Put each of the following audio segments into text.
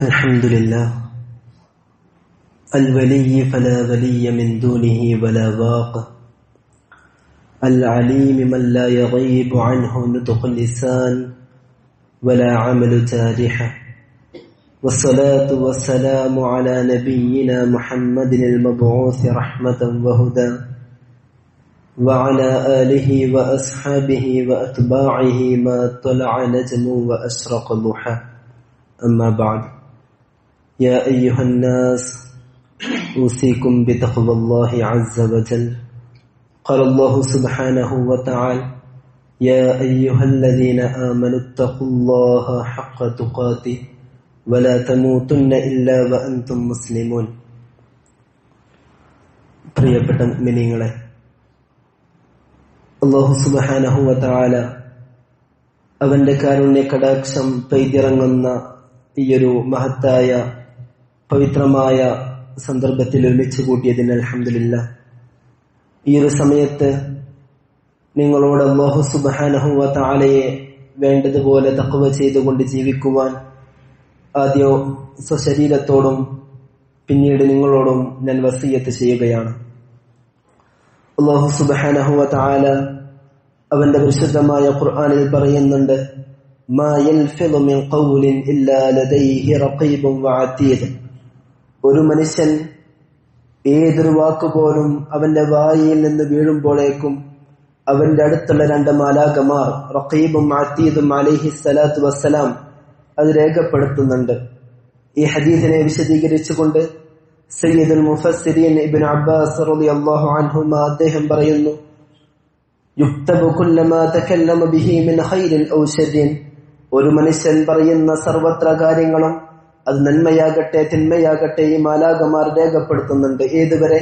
الحمد لله الولي فلا ولي من دونه ولا واق العليم من لا يغيب عنه نطق اللسان ولا عمل جارحة والصلاة والسلام على نبينا محمد المبعوث رحمة وهدى وعلى آله وأصحابه وأتباعه ما طلع نجم وأشرق ضحى أما بعد يا أيها الناس أوصيكم بتقوى الله عز وجل قال الله سبحانه وتعالى يا أيها الذين آمنوا اتقوا الله حق تقاته ولا تموتن إلا وأنتم مسلمون. പ്രിയപ്പെട്ട മുഅ്മിനീങ്ങളെ, അല്ലാഹു സുബ്ഹാനഹു വ തആല അവന്റെ കാരുണ്യ കടാക്ഷം പെയ്തിറങ്ങുന്ന ഈയൊരു മഹത്തായ പവിത്രമായ സന്ദർഭത്തിൽ ഒരുമിച്ച് കൂട്ടിയതിന് അൽഹംദുലില്ലാഹ്. ഈ ഒരു സമയത്ത് നിങ്ങളോട് അല്ലാഹു സുബ്ഹാനഹു വ തആലയെ വേണ്ടതുപോലെ തഖ്വ ചെയ്തുകൊണ്ട് ജീവിക്കുവാൻ ആദ്യം സ്വശരീരത്തോടും പിന്നീട് നിങ്ങളോടും ഞാൻ വസിയത്ത് ചെയ്യുകയാണ്. അല്ലാഹു സുബ്ഹാനഹു വ തആല അവന്റെ പരിശുദ്ധമായ ഖുർആനിൽ പറയുന്നുണ്ട്, മാ യൽഫിളു മിൻ ഖൗലിൻ ഇല്ലാ ലദൈഹി റഖീബുൻ വഅതീദ്. ഒരു മനുഷ്യൻ ഏതൊരു വാക്കുപോലും അവന്റെ വായിൽ നിന്ന് വീഴുമ്പോഴേക്കും അവന്റെ അടുത്തുള്ള രണ്ട് മാലാഖമാർ റഖീബും അതീദും അലൈഹിസ്സലാത്തു വസ്സലാം അത് രേഖപ്പെടുത്തുന്നുണ്ട്. ഈ ഹദീസിനെ വിശദീകരിച്ചുകൊണ്ട് സയ്യിദുൽ മുഫസ്സിരീൻ ഇബ്നു അബ്ബാസ് റളിയല്ലാഹു അൻഹുമാ അദ്ദേഹം പറയുന്നു, യുക്തബു കുല്ലമാ തകല്ലമ ബിഹി മിൻ ഖൈരിൻ ഔ ശർരിൻ. ഒരു മനുഷ്യൻ പറയുന്ന സർവത്ര കാര്യങ്ങളും അത് നന്മയാകട്ടെ തിന്മയാകട്ടെ ഈ മാലാഖമാർ രേഖപ്പെടുത്തുന്നുണ്ട്. ഏതുവരെ?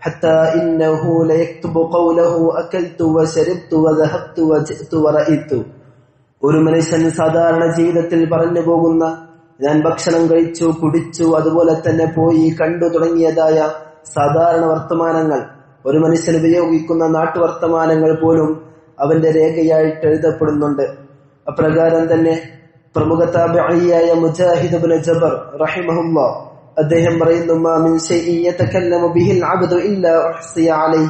ഹത്താ ഇന്നഹു ലയക്തുബു ഖൗലഹു അകൽതു വശരിബ്തു വദഹബ്തു വജിഅതു വറഅയ്തു. ഒരു മനുഷ്യൻ സാധാരണ ജീവിതത്തിൽ പറഞ്ഞു പോകുന്ന ഞാൻ ഭക്ഷണം കഴിച്ചു, കുടിച്ചു, അതുപോലെ തന്നെ പോയി കണ്ടു തുടങ്ങിയതായ സാധാരണ വർത്തമാനങ്ങൾ, ഒരു മനുഷ്യൻ ഉപയോഗിക്കുന്ന നാട്ടുവർത്തമാനങ്ങൾ പോലും അവന്റെ രേഖയായിട്ട് എഴുതപ്പെടുന്നുണ്ട്. അപ്രകാരം തന്നെ പ്രമുഖ താബിഈയായ മുജാഹിദ് ഇബ്നു ജബർ റഹിമഹുല്ലാഹ് അദ്ദേഹം പറയുന്നു, മാ മിൻ ശൈഇൻ യതകല്ലമു ബിഹിൽ അബ്ദു ഇല്ലാ ഉഹ്സിയ അലൈഹി.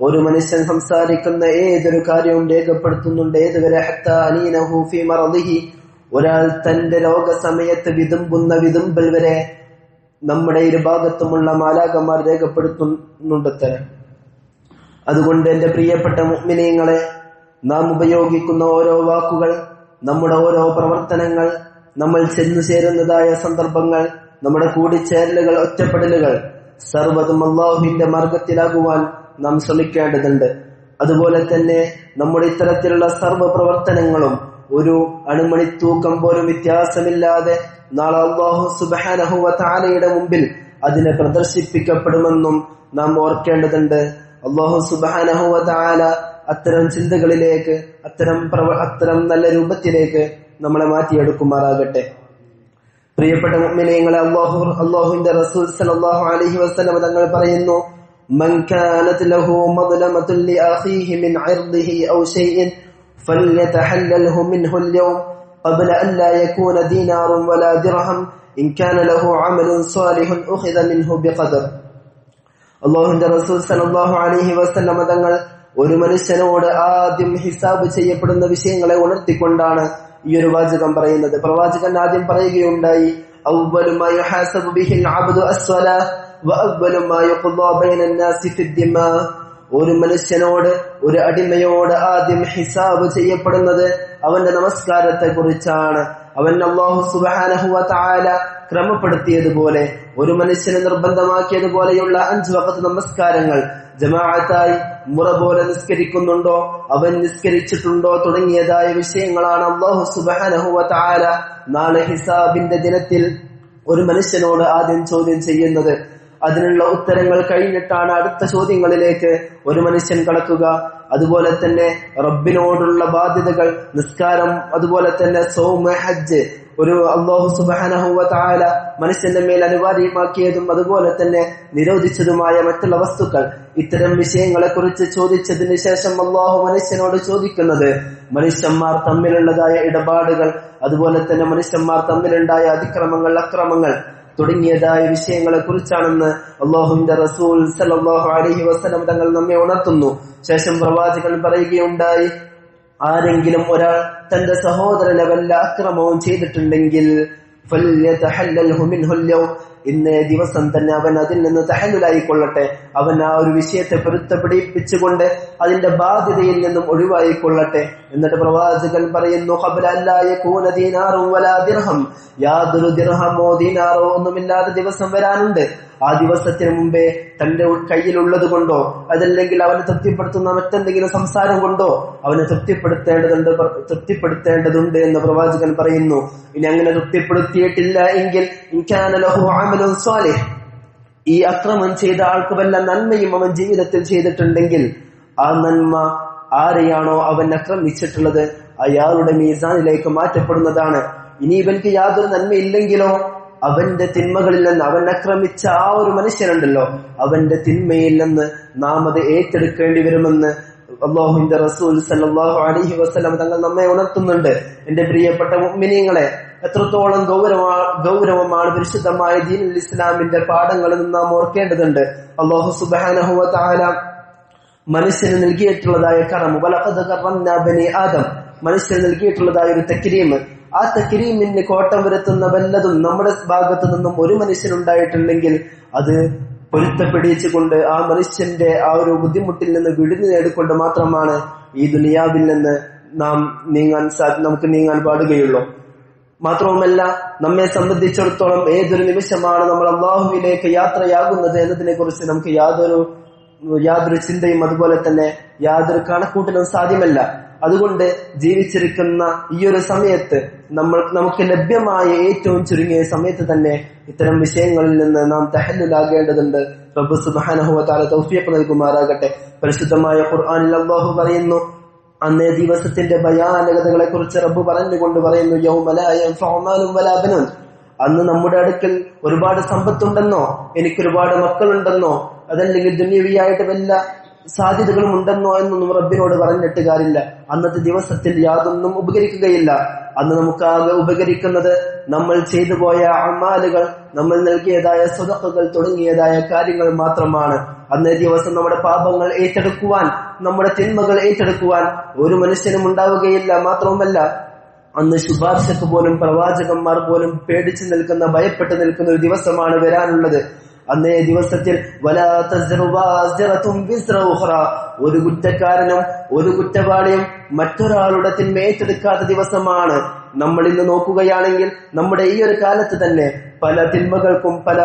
ഒരു മനുഷ്യൻ സംസാരിക്കുന്ന ഏതൊരു കാര്യവും രേഖപ്പെടുത്തുന്നുണ്ട്. ഏതുവരെ? ഹത്താ അനീനഹു ഫീ മറദിഹി. ഒരാൾ തന്റെ രോഗസമയത്ത് വിതുമ്പുന്ന വിതുമ്പൽ വരെ നമ്മുടെ ഇരുഭാഗത്തുമുള്ള മാലാഖമാർ രേഖപ്പെടുത്തുന്നുണ്ട്. അതുകൊണ്ട് എന്റെ പ്രിയപ്പെട്ട മുഅ്മിനീങ്ങളെ, നാം ഉപയോഗിക്കുന്ന ഓരോ വാക്കുകൾ, നമ്മുടെ ഓരോ പ്രവർത്തനങ്ങൾ, നമ്മൾ ചെന്നു ചേരുന്നതായ സന്ദർഭങ്ങൾ, നമ്മുടെ കൂടിച്ചേരലുകൾ, ഒറ്റപ്പെടലുകൾ, സർവ്വതും അല്ലാഹുവിന്റെ മാർഗത്തിലാകുവാൻ നാം ശ്രമിക്കേണ്ടതുണ്ട്. അതുപോലെ തന്നെ നമ്മുടെ ഇത്തരത്തിലുള്ള സർവ്വ പ്രവർത്തനങ്ങളും ഒരു അണുമണി തൂക്കം പോലും വ്യത്യാസമില്ലാതെ നാളെ അല്ലാഹു സുബ്ഹാനഹു വ തആലയുടെ മുമ്പിൽ അതിനെ പ്രദർശിപ്പിക്കപ്പെടുമെന്നും നാം ഓർക്കേണ്ടതുണ്ട്. അല്ലാഹു സുബ്ഹാനഹു വ തആല അത്തരം ചിന്തകളിലേക്ക്, അത്തരം നല്ല രൂപത്തിലേക്ക് നമ്മളെ മാറ്റിയെടുക്കുമാറാകട്ടെ. പ്രിയപ്പെട്ട മുഅ്മിനീങ്ങളെ, അല്ലാഹുവിന്റെ റസൂൽ സല്ലല്ലാഹു അലൈഹി വസല്ലം തങ്ങൾ പറയുന്നു, മൻ കാനത് ലഹു മദ്ലമത്തുൻ ലി അഖീഹി മിൻ ഇർദിഹി ഔ ശൈഇൻ ഫൽയതഹല്ലൽഹു മിൻഹു അൽ-യൗം ഖബ്ല അൻ ലാ യകൂന ദീനാറുൻ വലാ ദിർഹം ഇൻ കാന ലഹു അമലുൻ സാലിഹുൻ ഉഖിദ മിൻഹു ബിഖദർ. അല്ലാഹുവിന്റെ റസൂൽ സല്ലല്ലാഹു അലൈഹി വസല്ലം തങ്ങൾ ഒരു മനുഷ്യനോട് ആദ്യം ഹിസാബ് ചെയ്യപ്പെടുന്ന വിഷയങ്ങളെ ഉണർത്തിക്കൊണ്ടാണ് ഈ ഒരു വാചകം പറയുന്നത്. പ്രവാചകൻ ആദ്യം പറയുകയുണ്ടായി, അവ്വലു മാ യുഹാസബു ബിഹിൽ അബ്ദു അസ്സലാഹ് വഅവ്വലു മാ യുഖ്ദാ ബൈനൻ നാസി ഫിദ്ദിമാ. ഒരു മനുഷ്യനോട്, ഒരു അടിമയോട് ആദ്യം ഹിസാബ് ചെയ്യപ്പെടുന്നത് അവന്റെ നമസ്കാരത്തെ കുറിച്ചാണ്. അവൻ അല്ലാഹു സുബ്ഹാനഹു വ തആല ക്രമപ്പെടുത്തിയതുപോലെ, ഒരു മനുഷ്യന് നിർബന്ധമാക്കിയതുപോലെയുള്ള 5 വഖത്ത് നമസ്കാരങ്ങൾ ജമാഅത്തായി മുറ പോലെ നിസ്കരിക്കുന്നുണ്ടോ, അവൻ നിസ്കരിച്ചിട്ടുണ്ടോ തുടങ്ങിയതായ വിഷയങ്ങളാണ് അല്ലാഹു സുബ്ഹാനഹു വ തആല നാളെ ഹിസാബിന്റെ ദിനത്തിൽ ഒരു മനുഷ്യനോട് ആദ്യം ചോദ്യം ചെയ്യുന്നത്. അതിനുള്ള ഉത്തരങ്ങൾ കഴിഞ്ഞിട്ടാണ് അടുത്ത ചോദ്യങ്ങളിലേക്ക് ഒരു മനുഷ്യൻ കടക്കുക. അതുപോലെ തന്നെ റബ്ബിനോടുള്ള ബാധ്യതകൾ, നിസ്കാരം, അതുപോലെ തന്നെ സൗമ, ഹജ്ജ്, ഒരു അല്ലാഹു സുബ്ഹാനഹു വ തആല മനുഷ്യന്റെ മേൽ അനിവാര്യമാക്കിയതും അതുപോലെ തന്നെ നിരോധിച്ചതുമായ മറ്റുള്ള വസ്തുക്കൾ, ഇത്തരം വിഷയങ്ങളെ കുറിച്ച് ചോദിച്ചതിന് ശേഷം അല്ലാഹു മനുഷ്യനോട് ചോദിക്കുന്നത് മനുഷ്യന്മാർ തമ്മിലുള്ളതായ ഇടപാടുകൾ, അതുപോലെ തന്നെ മനുഷ്യന്മാർ തമ്മിലുണ്ടായ അതിക്രമങ്ങൾ, അക്രമങ്ങൾ തുടങ്ങിയതായ വിഷയങ്ങളെ കുറിച്ചാണെന്ന് അല്ലാഹുവിന്റെ റസൂൽ സല്ലല്ലാഹു അലൈഹി വസല്ലം തങ്ങൾ നമ്മെ ഉണർത്തുന്നു. ശേഷം പ്രവാചകൻ പറയുകയുണ്ടായി, ആരെങ്കിലും ഒരാൾ തന്റെ സഹോദരനെ വല്ല അക്രമവും ചെയ്തിട്ടുണ്ടെങ്കിൽ ഫല്യതഹല്ലൽഹു മിൻഹു അൽ-യൗം, ഇന്നേ ദിവസം തന്നെ അവൻ അതിൽ നിന്ന് തഹല്ലുലായിക്കൊള്ളട്ടെ. അവൻ ആ ഒരു വിഷയത്തെ പൊരുത്തപ്പെടിപ്പിച്ചുകൊണ്ട് അതിന്റെ ബാധ്യതയിൽ നിന്നും ഒഴിവായിക്കൊള്ളട്ടെ. എന്നിട്ട് പ്രവാചകൻ പറയുന്നു, ഖബ്ല അല്ലാ യകൂന ദീനാറും വലാ ദിർഹം, യാതൊരു ദിർഹമോ ദീനാറോ ഒന്നുമില്ലാത്ത ദിവസം വരാനുണ്ട്. ആ ദിവസത്തിന് മുമ്പേ തന്റെ കയ്യിലുള്ളത് കൊണ്ടോ അതല്ലെങ്കിൽ അവനെ തൃപ്തിപ്പെടുത്തുന്ന മറ്റെന്തെങ്കിലും സംസാരം കൊണ്ടോ അവനെ തൃപ്തിപ്പെടുത്തേണ്ടതുണ്ട് എന്ന് പ്രവാചകൻ പറയുന്നു. ഇനി അങ്ങനെ തൃപ്തിപ്പെടുത്തിയിട്ടില്ല എങ്കിൽ ഇൻകാന ലഹു അമലുൻ സ്വാലിഹ്, ഈ അക്രമം ചെയ്ത ആൾക്ക് വല്ല നന്മയും അവൻ ജീവിതത്തിൽ ചെയ്തിട്ടുണ്ടെങ്കിൽ ആ നന്മ ആരെയാണോ അവൻ ആക്രമിച്ചിട്ടുള്ളത് അയാളുടെ മീസാനിലേക്ക് മാറ്റപ്പെടുന്നതാണ്. ഇനി ഇവൻക്ക് യാതൊരു നന്മയില്ലെങ്കിലോ അവന്റെ തിന്മകളിൽ നിന്ന്, അവൻ ആക്രമിച്ച ആ ഒരു മനുഷ്യനുണ്ടല്ലോ അവന്റെ തിന്മയിൽ നിന്ന് നാം അത് ഏറ്റെടുക്കേണ്ടി വരുമെന്ന് അല്ലാഹുവിന്റെ റസൂൽ സല്ലല്ലാഹു അലൈഹി വസല്ലം തങ്ങൾ നമ്മെ ഉണർത്തുന്നുണ്ട്. എന്റെ പ്രിയപ്പെട്ട മുഅ്മിനീങ്ങളെ, എത്രത്തോളം ഗൗരവമാണ് പരിശുദ്ധമായ ദീനുൽ ഇസ്ലാമിന്റെ പാഠങ്ങളിൽ നിന്ന് നാം ഓർക്കേണ്ടതുണ്ട്. അല്ലാഹു സുബ്ഹാനഹു വ തആല മനുഷ്യന് നൽകിയിട്ടുള്ളതായ കറം, വലഖദ് കറംനാ ബനി ആദം, മനുഷ്യന് നൽകിയിട്ടുള്ളതായ ഒരു തക്രീം, ആ തക്രീമിന് കോട്ടം വരുത്തുന്ന വല്ലതും നമ്മുടെ ഭാഗത്തു നിന്നും ഒരു മനുഷ്യനുണ്ടായിട്ടുണ്ടെങ്കിൽ അത് പൊരുത്തപ്പെടിച്ചുകൊണ്ട് ആ മനുഷ്യന്റെ ആ ഒരു ബുദ്ധിമുട്ടിൽ നിന്ന് വിടുതൽ നേടിക്കൊണ്ട് മാത്രമാണ് ഈ ദുനിയാവിൽ നിന്ന് നമുക്ക് നീങ്ങാൻ പാടുകയുള്ളൂ. മാത്രവുമല്ല, നമ്മെ സംബന്ധിച്ചിടത്തോളം ഏതൊരു നിമിഷമാണ് നമ്മൾ അല്ലാഹുവിലേക്ക് യാത്രയാകുന്നത് എന്നതിനെ കുറിച്ച് നമുക്ക് യാതൊരു ചിന്തയും അതുപോലെ തന്നെ യാതൊരു കണക്കൂട്ടലും സാധ്യമല്ല. അതുകൊണ്ട് ജീവിച്ചിരിക്കുന്ന ഈ ഒരു സമയത്ത് നമുക്ക് ലഭ്യമായ ഏറ്റവും ചുരുങ്ങിയ സമയത്ത് തന്നെ ഇത്തരം വിഷയങ്ങളിൽ നിന്ന് നാം തഹല്ലുലാകേണ്ടതുണ്ട്. റബ്ബ് സുബ്ഹാനഹു വ തആല തൗഫീഖ് നൽകുമാറാകട്ടെ. പരിശുദ്ധമായ ഖുർആനിൽ അല്ലാഹു പറയുന്നു, അന്നേ ദിവസത്തിന്റെ ഭയാനകതകളെ കുറിച്ച് റബ്ബ് പറഞ്ഞുകൊണ്ട് പറയുന്നു, യൗമ ലാ യൻഫഉ മാലും വലാ ബനൂൻ, അന്ന് നമ്മുടെ അടുക്കൽ ഒരുപാട് സമ്പത്തുണ്ടെന്നോ എനിക്കൊരുപാട് മക്കളുണ്ടെന്നോ അതല്ലെങ്കിൽ ദുനിയവിയായിട്ട് വല്ല സാധ്യതകളും ഉണ്ടെന്നോ എന്നൊന്നും റബ്ബിനോട് പറഞ്ഞിട്ട് കാര്യമില്ല. അന്നത്തെ ദിവസത്തിൽ യാതൊന്നും ഉപകരിക്കുകയില്ല. അന്ന് നമുക്കാകെ ഉപകരിക്കുന്നത് നമ്മൾ ചെയ്തു പോയ അമാലുകൾ, നമ്മൾ നൽകിയതായ സ്വതക്കകൾ തുടങ്ങിയതായ കാര്യങ്ങൾ മാത്രമാണ്. അന്നേ ദിവസം നമ്മുടെ പാപങ്ങൾ ഏറ്റെടുക്കുവാൻ, നമ്മുടെ തിന്മകൾ ഏറ്റെടുക്കുവാൻ ഒരു മനുഷ്യനും ഉണ്ടാവുകയില്ല. മാത്രവുമല്ല, അന്ന് ശുപാർശക്ക് പോലും പ്രവാചകന്മാർ പോലും പേടിച്ചു നിൽക്കുന്ന, ഭയപ്പെട്ടു നിൽക്കുന്ന ഒരു ദിവസമാണ് വരാനുള്ളത്. അന്നേ ദിവസത്തിൽ വലാ തസ്റു വാസിറതും വിസ്റ ഉഖ്റ, ഒരു കുറ്റക്കാരനും ഒരു കുറ്റവാളിയും മറ്റൊരാളുടെ തിന്മ ഏറ്റെടുക്കാത്ത ദിവസമാണ്. നമ്മൾ ഇന്ന് നോക്കുകയാണെങ്കിൽ നമ്മുടെ ഈ ഒരു കാലത്ത് തന്നെ പല തിന്മകൾക്കും, പല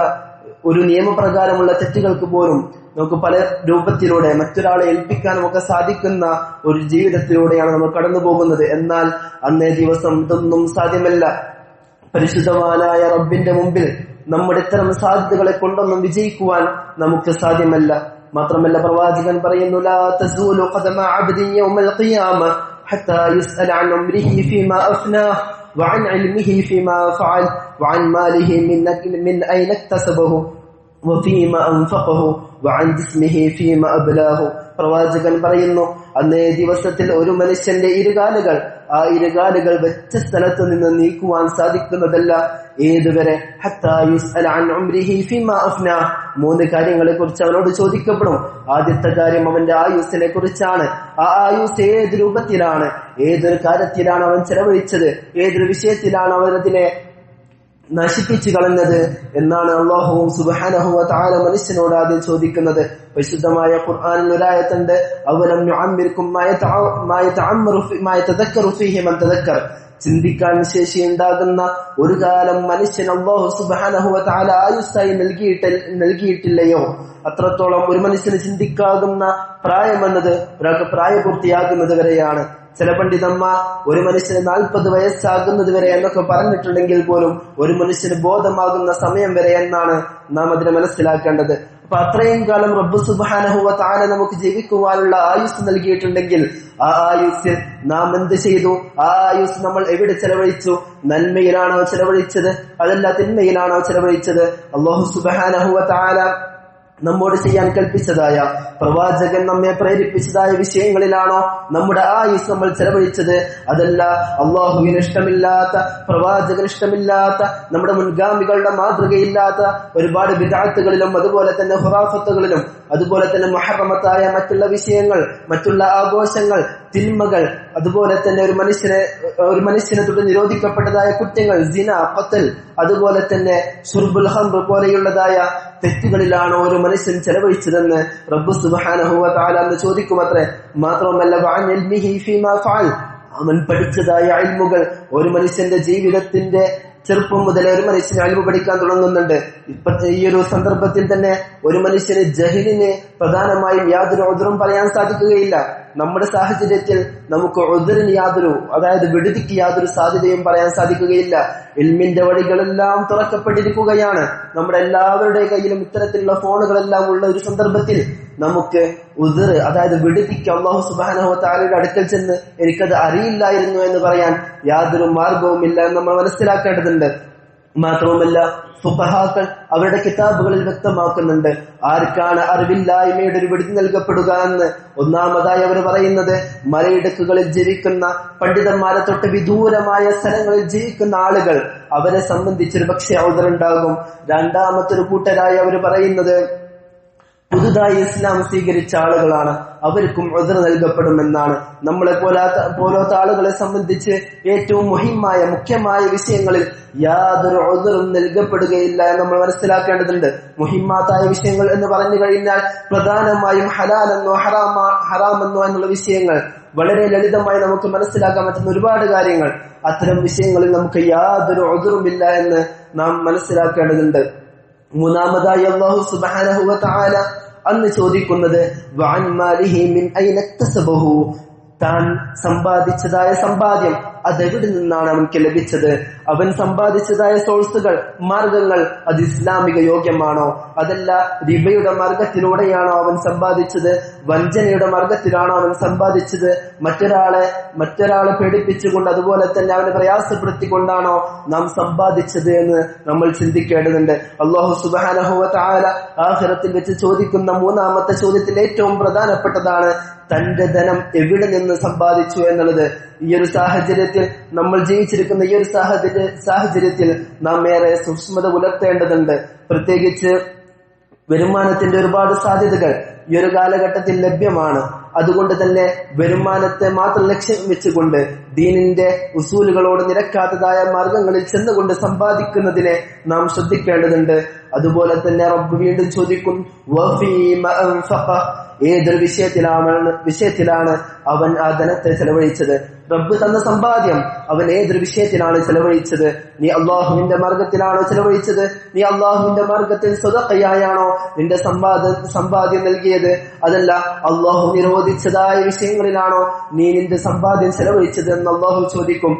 ഒരു നിയമപ്രകാരമുള്ള തെറ്റുകൾക്ക് പോലും നമുക്ക് പല രൂപത്തിലൂടെ മറ്റൊരാളെ ഏൽപ്പിക്കാനും ഒക്കെ സാധിക്കുന്ന ഒരു ജീവിതത്തിലൂടെയാണ് നമ്മൾ കടന്നു പോകുന്നത്. എന്നാൽ അന്നേ ദിവസം ഇതൊന്നും സാധ്യമല്ല. പരിശുദ്ധവാനായ റബ്ബിന്റെ മുമ്പിൽ നമ്മുടെ ഇത്തരം സാധ്യതകളെ കൊണ്ടൊന്നും വിജയിക്കുവാൻ നമുക്ക് സാധ്യമല്ല. മാത്രമല്ല, പ്രവാചകൻ പറയുന്നു, ലാ തസൂലു ഖദമ അബ്ദിൻ യൗമൽ ഖിയാമ ഹത്താ യുസ്അല അൻ ഉംരിഹി ഫീമാ അഫ്നാഹ് വഅൻ ഇൽമിഹി ഫീമാ ഫഅൽ വഅൻ മാലിഹി മിൻ അയ്ന ഇക്തസബഹു വഫീമാ അൻഫഖഹു വഅൻ ജിസ്മിഹി ഫീമാ അബ്ലാഹു. പ്രവാചകൻ പറയുന്നു, അന്നേ ദിവസത്തിൽ ഒരു മനുഷ്യന്റെ ഇരുകാലുകൾ, ആ ഇരുകാലുകൾ വെച്ച സ്ഥലത്ത് നിന്ന് നീക്കുവാൻ സാധിക്കുന്നതല്ല. ഏതുവരെ? ഹത്താ യുസ്അല അൻ ഉംരിഹി ഫീമാ അഫ്നാഹ്, 3 കാര്യങ്ങളെ കുറിച്ച് അവനോട് ചോദിക്കപ്പെടും. ആദ്യത്തെ കാര്യം അവന്റെ ആയുസ്സിനെ കുറിച്ചാണ്. ആ ആയുസ് ഏത് രൂപത്തിലാണ്, ഏതൊരു കാര്യത്തിലാണ് അവൻ ചെലവഴിച്ചത്, ഏതൊരു വിഷയത്തിലാണ് അവനതിനെ നശിപ്പിച്ചു കളഞ്ഞത് എന്നാണ് അല്ലാഹു സുബ്ഹാനഹു വ തആല മനുഷ്യനോട് ആദ്യം ചോദിക്കുന്നത്. പരിശുദ്ധമായ ഖുർആനിൽ ഒരായത്തുണ്ട്, അവലം നുഅമ്മിർകും മാ യതദക്കറു ഫീഹി മൻ തദക്കർ, ചിന്തിക്കാൻ ശേഷിയുണ്ടാകുന്ന ഒരു കാലം മനുഷ്യൻ അല്ലാഹു സുബ്ഹാനഹു വ തആല ആയുസ്സായി നൽകിയിട്ടില്ലയോ? അത്രത്തോളം ഒരു മനുഷ്യന് ചിന്തിക്കാകുന്ന പ്രായമെന്നത് ഒരാൾക്ക് പ്രായപൂർത്തിയാകുന്നത് വരെയാണ്. ചില പണ്ഡിതന്മാർ ഒരു മനുഷ്യന് 40 വയസ്സാകുന്നത് വരെ എന്നൊക്കെ പറഞ്ഞിട്ടുണ്ടെങ്കിൽ പോലും ഒരു മനുഷ്യന് ബോധമാകുന്ന സമയം വരെ എന്നാണ് നാം അതിനെ മനസ്സിലാക്കേണ്ടത്. അപ്പൊ അത്രയും കാലം റബ്ബ് സുബ്ഹാനഹു വ തആല നമുക്ക് ജീവിക്കുവാനുള്ള ആയുസ് നൽകിയിട്ടുണ്ടെങ്കിൽ ആ ആയുസ്സിൽ നാം എന്ത് ചെയ്തു? ആ ആയുസ് നമ്മൾ എവിടെ ചെലവഴിച്ചു? നന്മയിലാണോ ചെലവഴിച്ചത്? അതല്ല തിന്മയിലാണോ ചെലവഴിച്ചത്? അല്ലാഹു സുബ്ഹാനഹു വ തആല നമ്മോട് ചെയ്യാൻ കൽപ്പിച്ചതായ, പ്രവാചകൻ നമ്മെ പ്രേരിപ്പിച്ചതായ വിഷയങ്ങളിലാണോ നമ്മുടെ ആയുസ് നമ്മൾ ചെലവഴിച്ചത്? അതല്ല അള്ളാഹുവിന് ഇഷ്ടമില്ലാത്ത, പ്രവാചകന് ഇഷ്ടമില്ലാത്ത, നമ്മുടെ മുൻഗാമികളുടെ മാതൃകയില്ലാത്ത ഒരുപാട് ബിദ്അത്തുകളിലും അതുപോലെ തന്നെ ഖുറാഫത്തുകളിലും അതുപോലെ തന്നെ മുഹറമത്തായ മറ്റുള്ള വിഷയങ്ങൾ, മറ്റുള്ള ആഘോഷങ്ങൾ, തിന്മകൾ, അതുപോലെ തന്നെ ഒരു മനുഷ്യനെ തൊട്ട് നിരോധിക്കപ്പെട്ടതായ കുറ്റങ്ങൾ, സിന, ഖത്ൽ, അതുപോലെ തന്നെ ശുർബുൽ ഖംർ പോലെയുള്ളതായ തെറ്റുകളിലാണോ ഒരു മനുഷ്യൻ ചെലവഴിച്ചതെന്ന് റബ്ബ് സുബ്ഹാനഹു വ തആല എന്ന് ചോദിക്കുമത്രേ. മാത്രമല്ല വഅൻ ഇൽമിഹി ഫീമാ ഫഅൽ, അവൻ പഠിച്ചതായ ഇൽമുകൾ ഒരു മനുഷ്യന്റെ ജീവിതത്തിന്റെ ചെറുപ്പം മുതലേ ഒരു മനുഷ്യന് ഇൽമു പഠിക്കാൻ തുടങ്ങുന്നുണ്ട്. ഇപ്പോഴത്തെ ഈ ഒരു സന്ദർഭത്തിൽ തന്നെ ഒരു മനുഷ്യന് ജഹലിന് പ്രധാനമായും യാതൊരു ഉദ്റും പറയാൻ സാധിക്കുകയില്ല. നമ്മുടെ സാഹചര്യത്തിൽ നമുക്ക് ഉദ്റിന് അതായത് വിടുതിക്ക് യാതൊരു സാധ്യതയും പറയാൻ സാധിക്കുകയില്ല. ഇൽമിന്റെ വഴികളെല്ലാം തുറക്കപ്പെട്ടിരിക്കുകയാണ്. നമ്മുടെ എല്ലാവരുടെ കയ്യിലും ഇത്തരത്തിലുള്ള ഫോണുകളെല്ലാം ഉള്ള ഒരു സന്ദർഭത്തിൽ നമുക്ക് ഉദ്ർ, അതായത് വിടുതിക്ക് അല്ലാഹു സുബ്ഹാനഹു വ തആലയുടെ അടുക്കൽ ചെന്ന് എനിക്കത് അറിയില്ലായിരുന്നു എന്ന് പറയാൻ യാതൊരു മാർഗവുമില്ല എന്ന് നമ്മൾ മനസ്സിലാക്കേണ്ടതുണ്ട്. മാത്രവുമല്ല ഫുഖഹാക്കൾ അവരുടെ കിതാബുകളിൽ വ്യക്തമാക്കുന്നുണ്ട് ആർക്കാണ് അറിവില്ലായ്മയുടെ ഒരു വിടുതി നൽകപ്പെടുക എന്ന്. ഒന്നാമതായി അവർ പറയുന്നത് മലയിടുക്കുകളിൽ ജീവിക്കുന്ന പണ്ഡിതന്മാരെ തൊട്ട് വിദൂരമായ സ്ഥലങ്ങളിൽ ജീവിക്കുന്ന ആളുകൾ, അവരെ സംബന്ധിച്ചൊരു പക്ഷേ ഉദ്റുണ്ടാകും. രണ്ടാമത്തൊരു കൂട്ടരായി അവർ പറയുന്നത് പുതുതായി ഇസ്ലാം സ്വീകരിച്ച ആളുകളാണ്, അവർക്കും ഉദ്ർ നൽകപ്പെടുമെന്നാണ്. നമ്മളെ പോലത്തെ ആളുകളെ സംബന്ധിച്ച് ഏറ്റവും മുഖ്യമായ വിഷയങ്ങളിൽ യാതൊരു ഉദ്റും നൽകപ്പെടുകയില്ല എന്ന് നമ്മൾ മനസ്സിലാക്കേണ്ടതുണ്ട്. മുഹിമ്മാത്തായ വിഷയങ്ങൾ എന്ന് പറഞ്ഞു കഴിഞ്ഞാൽ പ്രധാനമായും ഹലാലെന്നോ ഹറാമെന്നോ എന്നുള്ള വിഷയങ്ങൾ, വളരെ ലളിതമായി നമുക്ക് മനസ്സിലാക്കാൻ പറ്റുന്ന ഒരുപാട് കാര്യങ്ങൾ, അത്തരം വിഷയങ്ങളിൽ നമുക്ക് യാതൊരു ഉദ്റുമില്ല എന്ന് നാം മനസ്സിലാക്കേണ്ടതുണ്ട്. മൂന്നാമതായി അല്ലാഹു സുബ്ഹാനഹു വ തആല അന്ന് ചോദിക്കുന്നത് വഅൻ മാലിഹി മിൻ ഐന ഇക്തസബഹു, താൻ സമ്പാദിച്ചതായ സമ്പാദ്യം അതെവിടെ നിന്നാണ് അവൻക്ക് ലഭിച്ചത്? അവൻ സമ്പാദിച്ചതായ സോഴ്സുകൾ, മാർഗങ്ങൾ അത് ഇസ്ലാമിക യോഗ്യമാണോ? അതല്ല റിബയുടെ മാർഗത്തിലൂടെയാണോ അവൻ സമ്പാദിച്ചത്? വഞ്ചനയുടെ മാർഗത്തിലാണോ അവൻ സമ്പാദിച്ചത്? മറ്റൊരാളെ പേടിപ്പിച്ചുകൊണ്ട് അതുപോലെ തന്നെ അവനെ പ്രയാസപ്പെടുത്തിക്കൊണ്ടാണോ നാം സമ്പാദിച്ചത് എന്ന് നമ്മൾ ചിന്തിക്കേണ്ടതുണ്ട്. അല്ലാഹു സുബ്ഹാനഹു വ തആല ആഖിറത്തിൽ വെച്ച് ചോദിക്കുന്ന മൂന്നാമത്തെ ചോദ്യത്തിൽ ഏറ്റവും പ്രധാനപ്പെട്ടതാണ് തന്റെ ധനം എവിടെ നിന്ന് സമ്പാദിച്ചു എന്നുള്ളത്. ഈ ഒരു സാഹചര്യത്തിൽ, നമ്മൾ ജീവിച്ചിരിക്കുന്ന ഈ ഒരു സാഹചര്യത്തിൽ നാം ഏറെ സൂക്ഷ്മത പുലർത്തേണ്ടതുണ്ട്. പ്രത്യേകിച്ച് വരുമാനത്തിന്റെ ഒരുപാട് സാധ്യതകൾ ഈ ഒരു കാലഘട്ടത്തിൽ ലഭ്യമാണ്. അതുകൊണ്ട് തന്നെ വരുമാനത്തെ മാത്രം ലക്ഷ്യം വെച്ചുകൊണ്ട് ദീനിന്റെ ഉസൂലുകളോട് നിരക്കാത്തതായ മാർഗങ്ങളിൽ ചെന്നുകൊണ്ട് സമ്പാദിക്കുന്നതിനെ നാം ശ്രദ്ധിക്കേണ്ടതുണ്ട്. അതുപോലെ തന്നെ റബ്ബ് വീണ്ടും ചോദിക്കും വഫീമ അൻഫഖ, ഏതൊരു വിഷയത്തിലാണ് അവൻ ആ ധനത്തെ ചെലവഴിച്ചത്? റബ്ബ് തന്ന സമ്പാദ്യം അവൻ ഏതൊരു വിഷയത്തിലാണ് ചെലവഴിച്ചത്? നീ അള്ളാഹുവിന്റെ മാർഗത്തിലാണോ ചെലവഴിച്ചത്? നീ അള്ളാഹുവിന്റെ മാർഗത്തിൽ സ്വതക്കയായാണോ നിന്റെ സമ്പാദ്യം നൽകിയത്? അതല്ല അള്ളാഹു നിരോധിച്ചതായ വിഷയങ്ങളിലാണോ നീ നിന്റെ സമ്പാദ്യം ചെലവഴിച്ചത് എന്ന് അള്ളാഹു ചോദിക്കും.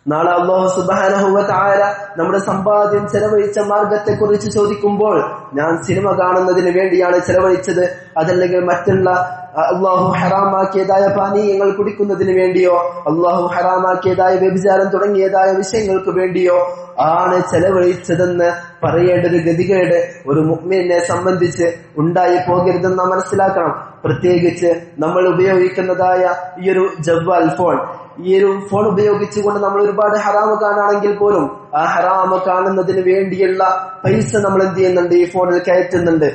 നാളെ അല്ലാഹു സുബ്ഹാനഹു വ തആല നമ്മുടെ സമ്പാദ്യം ചെലവഴിച്ച മാർഗത്തെ കുറിച്ച് ചോദിക്കുമ്പോൾ ഞാൻ സിനിമ കാണുന്നതിന് വേണ്ടിയാണ് ചെലവഴിച്ചത്, അതല്ലെങ്കിൽ മറ്റുള്ള അള്ളാഹു ഹറാമാക്കിയതായ പാനീയങ്ങൾ കുടിക്കുന്നതിന് വേണ്ടിയോ, അള്ളാഹു ഹറാമാക്കിയതായ വ്യഭിചാരം തുടങ്ങിയതായ വിഷയങ്ങൾക്ക് വേണ്ടിയോ ആണ് ചെലവഴിച്ചതെന്ന് പറയേണ്ട ഒരു ഗതികേട് ഒരു മുഅ്മിനെ സംബന്ധിച്ച് ഉണ്ടായി പോകരുതെന്ന് നാം മനസ്സിലാക്കണം. പ്രത്യേകിച്ച് നമ്മൾ ഉപയോഗിക്കുന്നതായ ഈ ഒരു ജവ്വാൽ ഫോൺ, ഈ ഒരു ഫോൺ ഉപയോഗിച്ചുകൊണ്ട് നമ്മൾ ഒരുപാട് ഹറാമ് കാണുകയാണെങ്കിൽ പോലും ആ ഹറാമ് കാണുന്നതിന് വേണ്ടിയുള്ള പൈസ നമ്മൾ എന്ത് ചെയ്യുന്നുണ്ട്? ഈ ഫോണിൽ കയറ്റുന്നുണ്ട്.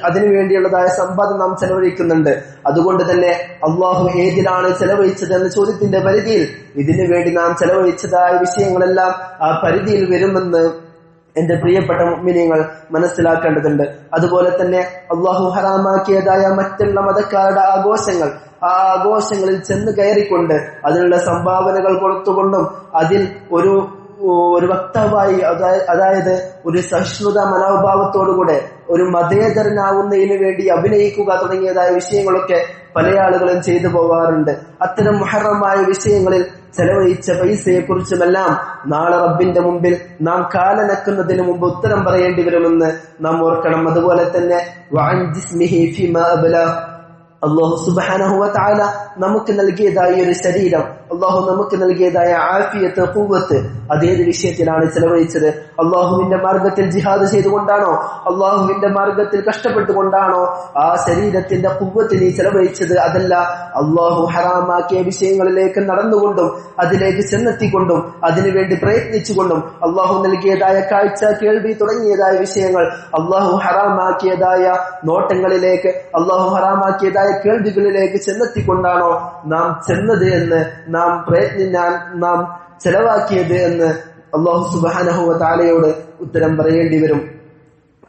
അതിനു വേണ്ടിയുള്ളതായ സമ്പാദ്യം നാം ചെലവഴിക്കുന്നുണ്ട്. അതുകൊണ്ട് തന്നെ അള്ളാഹു ഏതിലാണ് ചെലവഴിച്ചത് എന്ന ചോദ്യത്തിന്റെ പരിധിയിൽ ഇതിനു വേണ്ടി നാം ചെലവഴിച്ചതായ വിഷയങ്ങളെല്ലാം ആ പരിധിയിൽ വരുമെന്ന് എന്റെ പ്രിയപ്പെട്ട മുഅ്മിനീങ്ങൾ മനസ്സിലാക്കേണ്ടതുണ്ട്. അതുപോലെ തന്നെ അള്ളാഹു ഹറാമാക്കിയതായ മറ്റുള്ള മതക്കാരുടെ ആഘോഷങ്ങൾ, ആ ആഘോഷങ്ങളിൽ ചെന്ന് കയറിക്കൊണ്ട് അതിനുള്ള സംഭാവനകൾ കൊടുത്തുകൊണ്ടും അതിൽ ഒരു വക്താവായി, അതായത് ഒരു സഹിഷ്ണുത മനോഭാവത്തോടുകൂടെ ഒരു മതേതരനാവുന്നതിന് വേണ്ടി അഭിനയിക്കുക തുടങ്ങിയതായ വിഷയങ്ങളൊക്കെ പല ആളുകളും ചെയ്തു പോവാറുണ്ട്. അത്തരം മുഹറമായ വിഷയങ്ങളിൽ ചെലവഴിച്ച പൈസയെക്കുറിച്ചുമെല്ലാം നാളെ റബ്ബിന്റെ മുമ്പിൽ നാം കാലനക്കുന്നതിന് മുമ്പ് ഉത്തരം പറയേണ്ടി വരുമെന്ന് നാം ഓർക്കണം. അതുപോലെ തന്നെ വഅൻ ജിസ്മിഹി ഫീമാ അബ്ലാ, അല്ലാഹു സുബ്ഹാനഹു വ തആല നമുക്ക് നൽകിയതായ ഒരു ശരീരം, അല്ലാഹു നമുക്ക് നൽകിയതായ ആഫിയത്ത്, ഖുവ്വത്ത്, അതേത് വിഷയത്തിലാണ് ചെലവഴിച്ചത്? അല്ലാഹുവിന്റെ മാർഗത്തിൽ ജിഹാദ് ചെയ്തുകൊണ്ടാണോ? അല്ലാഹുവിന്റെ മാർഗത്തിൽ കഷ്ടപ്പെട്ടുകൊണ്ടാണോ ആ ശരീരത്തിന്റെ ഖുവ്വത്ത് നീ ചെലവഴിച്ചത്? അതല്ല, അല്ലാഹു ഹറാമാക്കിയ വിഷയങ്ങളിലേക്ക് നടന്നുകൊണ്ടും അതിലേക്ക് ചെന്നെത്തിക്കൊണ്ടും അതിനുവേണ്ടി പ്രയത്നിച്ചുകൊണ്ടും അല്ലാഹു നൽകിയതായ കാഴ്ച, കേൾവി തുടങ്ങിയതായ വിഷയങ്ങൾ അല്ലാഹു ഹറാമാക്കിയതായ നോട്ടങ്ങളിലേക്ക്, അല്ലാഹു ഹറാമാക്കിയതായ കേൾവികളിലേക്ക് ചെന്നെത്തിക്കൊണ്ടാണോ നാം ചെന്നത് എന്ന്, നാം ചെലവാക്കിയത് എന്ന് അല്ലാഹു സുബ്ഹാനഹു വ തആലയോട് ഉത്തരം പറയേണ്ടി വരും.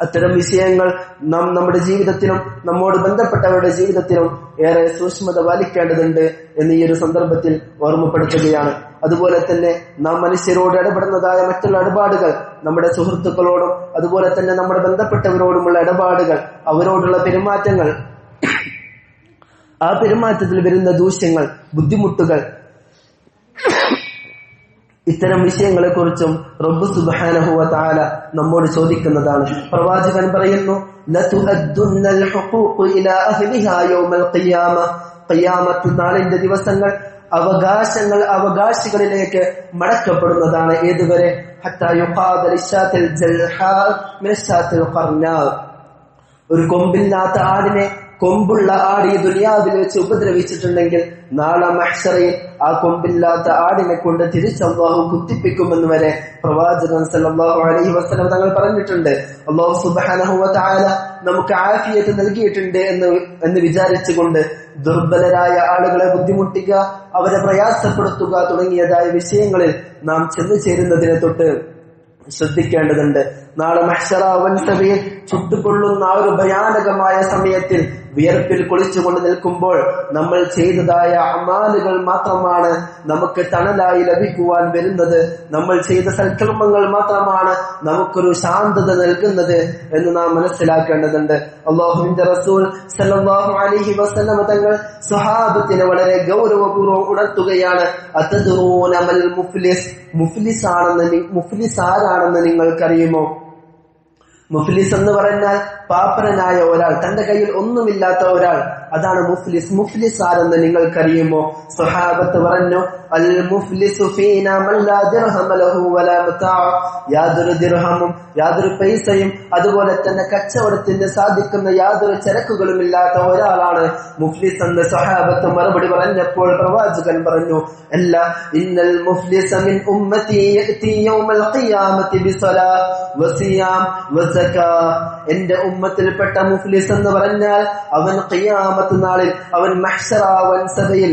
അത്തരം വിഷയങ്ങൾ നാം നമ്മുടെ ജീവിതത്തിലും നമ്മോട് ബന്ധപ്പെട്ടവരുടെ ജീവിതത്തിലും ഏറെ സൂക്ഷ്മത പാലിക്കേണ്ടതുണ്ട് എന്ന് ഈ ഒരു സന്ദർഭത്തിൽ ഓർമ്മപ്പെടുത്തുകയാണ്. അതുപോലെ തന്നെ നാം മനുഷ്യരോട് ഇടപെടുന്നതായ മറ്റുള്ള ഇടപാടുകൾ, നമ്മുടെ സുഹൃത്തുക്കളോടും അതുപോലെ തന്നെ നമ്മുടെ ബന്ധപ്പെട്ടവരോടുമുള്ള ഇടപാടുകൾ, അവരോടുള്ള പെരുമാറ്റങ്ങൾ, ആ പെരുമാറ്റത്തിൽ വരുന്ന ദൂഷ്യങ്ങൾ, ബുദ്ധിമുട്ടുകൾ, ഇത്തരം വിഷയങ്ങളെ കുറിച്ചും റബ്ബ് സുബ്ഹാനഹു വ തആല നമ്മോട് ചോദിക്കുന്നതാണ്. പ്രവാചകൻ പറയുന്നു, ലതുഅദ്ദുന്നൽ ഹുഖൂഖു ഇലാ അഹ്ലിഹാ യൗമൽ ഖിയാമ, ഖിയാമത്ത് നാളിന്റെ ദിവസങ്ങൾ അവകാശങ്ങൾ അവകാശികളിലേക്ക് മടക്കപ്പെടുന്നതാണ്. ഏതുവരെ? ഹത്താ യുഖാദ ലിശാത്തിൽ ജൽഹാ മിനശാത്തിൽ ഖർനാ, ഒരു കൊമ്പില്ലാത്ത ആടിനെ കൊമ്പുള്ള ആട് ഈ ദുനിയാവിൽ വെച്ച് ഉപദ്രവിച്ചിട്ടുണ്ടെങ്കിൽ നാളെ മഹ്ശറയിൽ ആ കൊമ്പില്ലാത്ത ആടിനെ കൊണ്ട് തിരിച്ച് അല്ലാഹു കുത്തിപ്പിക്കുമെന്ന് വരെ പ്രവാചകൻ സല്ലല്ലാഹു അലൈഹി വസല്ലം തങ്ങൾ പറഞ്ഞിട്ടുണ്ട്. അല്ലാഹു സുബ്ഹാനഹു വ തആല നമുക്ക് ആഫിയത്ത് നൽകിയിട്ടുണ്ട് എന്ന് വിചാരിച്ചുകൊണ്ട് ദുർബലരായ ആളുകളെ ബുദ്ധിമുട്ടിക്കുക, അവരെ പ്രയാസപ്പെടുത്തുക തുടങ്ങിയതായ വിഷയങ്ങളിൽ നാം ചെന്നു ചേരുന്നതിനെ തൊട്ട് ശ്രദ്ധിക്കേണ്ടതുണ്ട്. നാളെ മഹ്ശറ വൻ സഭയിൽ ചുട്ടുകൊള്ളുന്ന ആ ഒരു ഭയാനകമായ സമയത്തിൽ വിയർപ്പിൽ കുളിച്ചുകൊണ്ട് നിൽക്കുമ്പോൾ നമ്മൾ ചെയ്തതായ അമാലുകൾ മാത്രമാണ് നമുക്ക് തണലായി ലഭിക്കുവാൻ വരുന്നത്. നമ്മൾ ചെയ്ത സൽക്കർമ്മങ്ങൾ മാത്രമാണ് നമുക്കൊരു ശാന്തത നൽകുന്നത് എന്ന് നാം മനസ്സിലാക്കേണ്ടതുണ്ട്. അല്ലാഹുവിന്റെ റസൂൽ സല്ലല്ലാഹു അലൈഹി വസല്ലം തങ്ങൾ സ്വഹാബത്തിനെ വളരെ ഗൗരവപൂർവ്വം ഉണർത്തുകയാണ്. അതദ്റൂന മൽ മുഫ്ലിസ്, മുഫ്ലിസ് ആരാണെന്ന് നിങ്ങൾക്കറിയുമോ? മുഫ്ലിസ് എന്ന് പറഞ്ഞാൽ പാപ്പരനായ ഒരാൾ, തന്റെ കയ്യിൽ ഒന്നുമില്ലാത്ത ഒരാൾ, അതാണ് മുഫ്ലിസ്. മുഫ്ലിസ് ആരെന്ന് നിങ്ങൾക്കറിയുമോ? സ്വഹാബത്ത് പറഞ്ഞു, അൽ മുഫ്ലിസു ഫീനാ മൻ ലാ ദിർഹമ ലഹു വലാ മതാ, യാതൊരു ദിർഹമും യാതൊരു പൈസയും അതുപോലെ തന്നെ കച്ചവടത്തിന് സാധിക്കുന്ന യാതൊരു ചരക്കുകളും ഇല്ലാത്ത ഒരാളാണ് മുഫ്ലിസ് എന്ന് സ്വഹാബത്ത് മറുപടി പറഞ്ഞപ്പോൾ പ്രവാചകൻ പറഞ്ഞു, അല്ല, ഇന്നൽ മുഫ്ലിസ മിൻ ഉമ്മത്തി യഅതി യൗമൽ ഖിയാമത്തി ബിസ്സലാ വസിയാം വസകാ, എന്റെ ഉമ്മത്തിൽപ്പെട്ട മുഫ്ലിസ് എന്ന് പറഞ്ഞാൽ അവൻ ഖിയാമത്ത് നാളിൽ, അവൻ മഹ്ശറ വൻ സഭയിൽ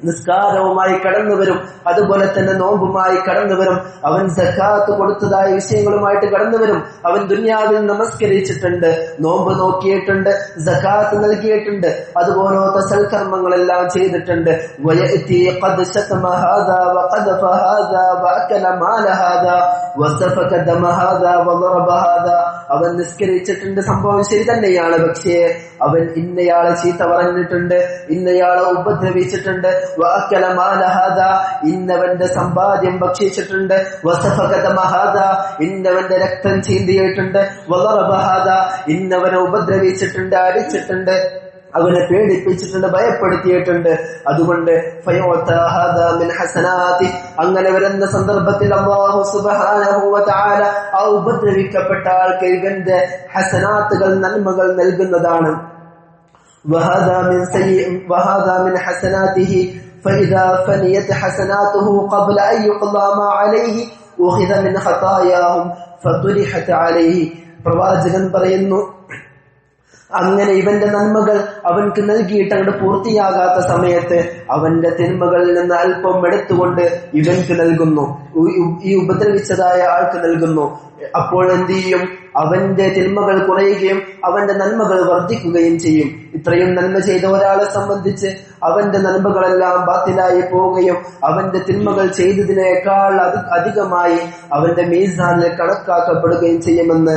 നിസ്കാരവുമായി കടന്നു വരും, അതുപോലെ തന്നെ നോമ്പുമായി കടന്നു വരും, അവൻ സക്കാത്ത് കൊടുത്തതായ വിഷയങ്ങളുമായിട്ട് കടന്നു വരും. അവൻ ദുനിയാവിൽ നമസ്കരിച്ചിട്ടുണ്ട്, നോമ്പ് നോക്കിയിട്ടുണ്ട്, സക്കാത്ത് നൽകിയിട്ടുണ്ട്, അതുപോലത്തെ സൽക്കർമ്മങ്ങളെല്ലാം ചെയ്തിട്ടുണ്ട്. അവൻ നിസ്കരിച്ചിട്ടുണ്ട്, സംഭവം ശരി തന്നെയാണ്. പക്ഷേ അവൻ ഇന്നയാളെ ചീത്ത പറഞ്ഞിട്ടുണ്ട്, ഇന്നയാളെ ഉപദ്രവിച്ചിട്ടുണ്ട്, ഇന്നവന്റെ സമ്പാദ്യം ഭക്ഷിച്ചിട്ടുണ്ട്, ഇന്നവന്റെ രക്തം ചീന്തിയിട്ടുണ്ട്, ഇന്നവനെ ഉപദ്രവിച്ചിട്ടുണ്ട്, അടിച്ചിട്ടുണ്ട്, അവനെ പേടിപ്പിച്ചിട്ടുണ്ട്, ഭയപ്പെടുത്തിയിട്ടുണ്ട്. അതുകൊണ്ട് അങ്ങനെ വരുന്ന സന്ദർഭത്തിൽ അല്ലാഹു സുബ്ഹാനഹു വ തആല ആ ഉപദ്രവിക്കപ്പെട്ട ആൾക്ക് ഇവന്റെ ഹസനാത്തുകൾ, നന്മകൾ നൽകുന്നതാണ്. وهذا من حسناته فإذا فنيت حسناته قبل أن يقضى ما عليه أخذ من خطاياهم فطرحت عليه. പ്രവാചകൻ പറയുന്നു, അങ്ങനെ ഇവന്റെ നന്മകൾ അവൻക്ക് നൽകിയിട്ട് അങ്ങോട്ട് പൂർത്തിയാകാത്ത സമയത്ത് അവന്റെ തിന്മകളിൽ നിന്ന് അല്പം എടുത്തുകൊണ്ട് ഇവൻക്ക് നൽകുന്നു, ഈ ഉപദ്രവിച്ചതായ ആൾക്ക് നൽകുന്നു. അപ്പോൾ എന്ത് ചെയ്യും? അവന്റെ തിന്മകൾ കുറയുകയും അവന്റെ നന്മകൾ വർദ്ധിക്കുകയും ചെയ്യും. ഇത്രയും നന്മ ചെയ്ത ഒരാളെ സംബന്ധിച്ച് അവന്റെ നന്മകളെല്ലാം ബാത്തിലായി പോവുകയും അവന്റെ തിന്മകൾ ചെയ്തതിനേക്കാൾ അധികമായി അവന്റെ മീസാനിൽ കണക്കാക്കപ്പെടുകയും ചെയ്യുമെന്ന്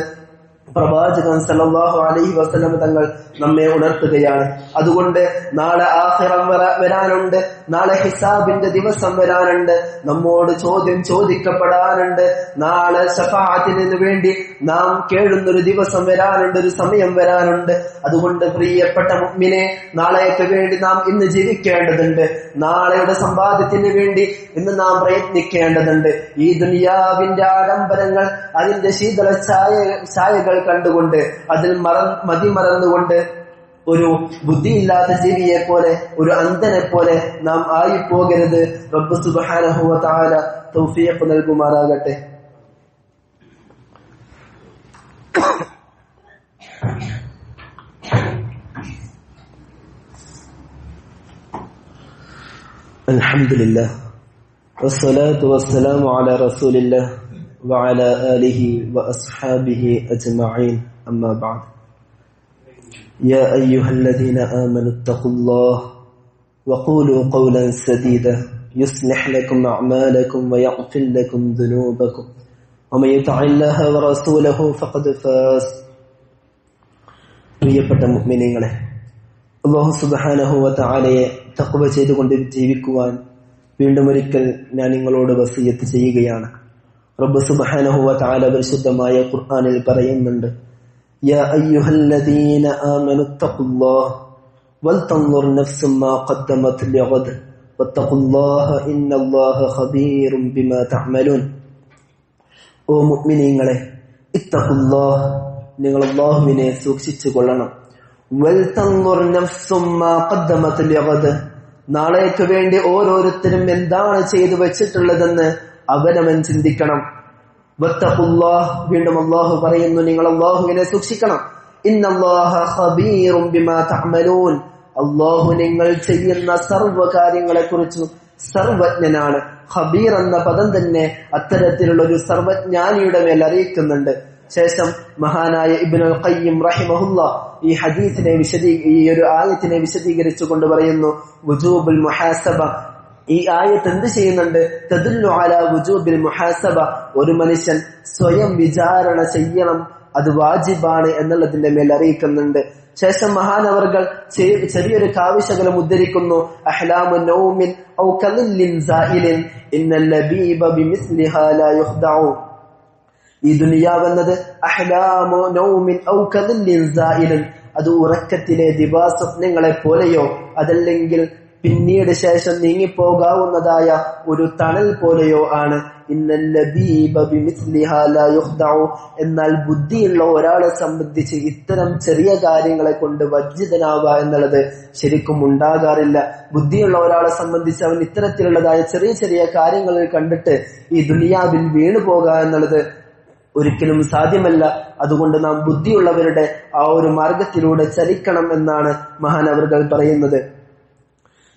പ്രവാചകൻ സല്ലല്ലാഹു അലൈഹി വസല്ലം തങ്ങൾ നമ്മെ ഉണർത്തുകയാണ്. അതുകൊണ്ട് നാളെ ആഖിറം വരാനുണ്ട്, നാളെ ഹിസാബിന്റെ ദിവസം വരാനുണ്ട്, നമ്മോട് ചോദ്യം ചോദിക്കപ്പെടാനുണ്ട്, നാളെ ശഫാഅത്തിന് വേണ്ടി നാം കേഴുന്നൊരു ദിവസം വരാനുണ്ട്, ഒരു സമയം വരാനുണ്ട്. അതുകൊണ്ട് പ്രിയപ്പെട്ട മുഅ്മിനെ, നാളേക്ക് വേണ്ടി നാം ഇന്ന് ജീവിക്കേണ്ടതുണ്ട്. നാളെയുടെ സമ്പാദ്യത്തിന് വേണ്ടി ഇന്ന് നാം പ്രയത്നിക്കേണ്ടതുണ്ട്. ഈ ദുനിയാവിന്റെ ആഡംബരങ്ങൾ, അതിന്റെ ശീതള ഛായകൾ കണ്ടുകൊണ്ട് അതിൽ മതിമറന്നുകൊണ്ട് ഒരു ബുദ്ധിയില്ലാത്ത ജീവിയെ പോലെ, ഒരു അന്ധനെ പോലെ നാം ആയി പോകരുത്. റബ്ബ് സുബ്ഹാനഹു വ തആല തൗഫീഖ് നൽകുമാറാകട്ടെ. അൽഹംദുലില്ലാഹ് വസ്സലാത്തു വസ്സലാമു അലാ റസൂലില്ലാഹ് وعلى آله وأصحابه أجمعين أما بعد يا أيها الذين آمنوا اتقوا الله وقولوا قولا سديدا يصلح لكم أعمالكم ويغفر لكم ذنوبكم ومن يطع الله ورسوله فقد فاز. പ്രിയപ്പെട്ട മുഅ്മിനീങ്ങളെ, അല്ലാഹു സുബ്ഹാനഹു വ തആലയെ തഖ്വ ചെയ്തുകൊണ്ട് ജീവിക്കുവാൻ വീണ്ടും ഒരിക്കൽ ഞാൻ നിങ്ങളോട് വസിയത്ത് ചെയ്യുകയാണ്. റബ്ബ് സുബ്ഹാനഹു വ തആല പരിശുദ്ധമായ ഖുർആനിൽ പറയുന്നുണ്ട്, യാ അയ്യുഹല്ലദീന ആമനു തഖുല്ലാഹ വൽതൻദുർ നഫ്സും മാ ഖദ്ദമത് ലിഗദ് വത്തഖുല്ലാഹ ഇന്നല്ലാഹ ഖബീറും ബിമാ തഅമലൂൻ. ഓ മുഅ്മിനീങ്ങളെ, ഇത്തഖുല്ലാഹ, നിങ്ങൾ അല്ലാഹുവിനെ സൂക്ഷിച്ചു കൊള്ളണം. വൽതൻദുർ നഫ്സും മാ ഖദ്ദമത് ലിഗദ്, നാളേക്ക് വേണ്ടി ഓരോരുത്തരും എന്താണ് ചെയ്തു വെച്ചിട്ടുള്ളതെന്ന് അവനവൻ ചിന്തിക്കണം. വത്തഖുല്ലാഹ്, വീണ്ടും അല്ലാഹു പറയുന്നു, നിങ്ങൾ അല്ലാഹുവിനെ സൂക്ഷിക്കണം. ഇന്നല്ലാഹ ഖബീറും ബിമാ തഅമലൂൻ, അല്ലാഹു നിങ്ങൾ ചെയ്യുന്ന സർവ്വ കാര്യങ്ങളെക്കുറിച്ചും സർവജ്ഞനാണ്. ഖബീർ എന്ന പദം തന്നെ അത്തരത്തിലുള്ള ഒരു സർവജ്ഞാനിയുടെ മേൽ അറിയിക്കുന്നുണ്ട്. ശേഷം മഹാനായ ഇബ്നുൽ ഖയ്യിം റഹിമഹുല്ലാ ഈ ഒരു ആയത്തിനെ വിശദീകരിച്ചുകൊണ്ട് പറയുന്നു, വുജൂബുൽ മുഹാസബ, ഈ ആയത്ത് എന്ത് ചെയ്യുന്നുണ്ട്? തദുല്ലു അലാ വുജൂബിൽ മുഹാസബ, ഒരു മനുഷ്യൻ സ്വയം വിചാരണ ചെയ്യണം, അത് വാജിബാണ് എന്നുള്ളതിന്റെ മേൽ അറിയിക്കുന്നുണ്ട്. ശേഷം മഹാനവർകൾ ചെറിയൊരു കാവ്യശകലം ഉദ്ധരിക്കുന്നു, അഹ്ലാമു നൗമിൻ ഔ കലില്ലിൻ സായിലിൻ ഇന്നൽ ലബീബ ബിമിസ്ലിഹാ ലാ യുഖ്ദഉ. ഈ ദുനിയാവെന്നത് അഹ്ലാമു നൗമിൻ ഔ കലില്ലിൻ സായിലിൻ, അത് ഉറക്കത്തിലെ ദിവാസ്വപ്നങ്ങളെ പോലെയോ അതല്ലെങ്കിൽ പിന്നീട് ശേഷം നീങ്ങിപ്പോകാവുന്നതായ ഒരു തണൽ പോലെയോ ആണ്. ഇന്നൽ ലബീബ ബിമിസ്ലിഹാ ലാ യുഖ്ദഉ, എന്നാൽ ബുദ്ധിയുള്ള ഒരാളെ സംബന്ധിച്ച് ഇത്തരം ചെറിയ കാര്യങ്ങളെ കൊണ്ട് വജ്ജിതനാവുക എന്നുള്ളത് ശരിക്കും ഉണ്ടാകാറില്ല. ബുദ്ധിയുള്ള ഒരാളെ സംബന്ധിച്ച് അവൻ ഇത്തരത്തിലുള്ളതായ ചെറിയ ചെറിയ കാര്യങ്ങളിൽ കണ്ടിട്ട് ഈ ദുനിയാവിൽ വീണു പോകുക എന്നുള്ളത് ഒരിക്കലും സാധ്യമല്ല. അതുകൊണ്ട് നാം ബുദ്ധിയുള്ളവരുടെ ആ ഒരു മാർഗത്തിലൂടെ ചലിക്കണം എന്നാണ് മഹാനവർകൾ പറയുന്നത്.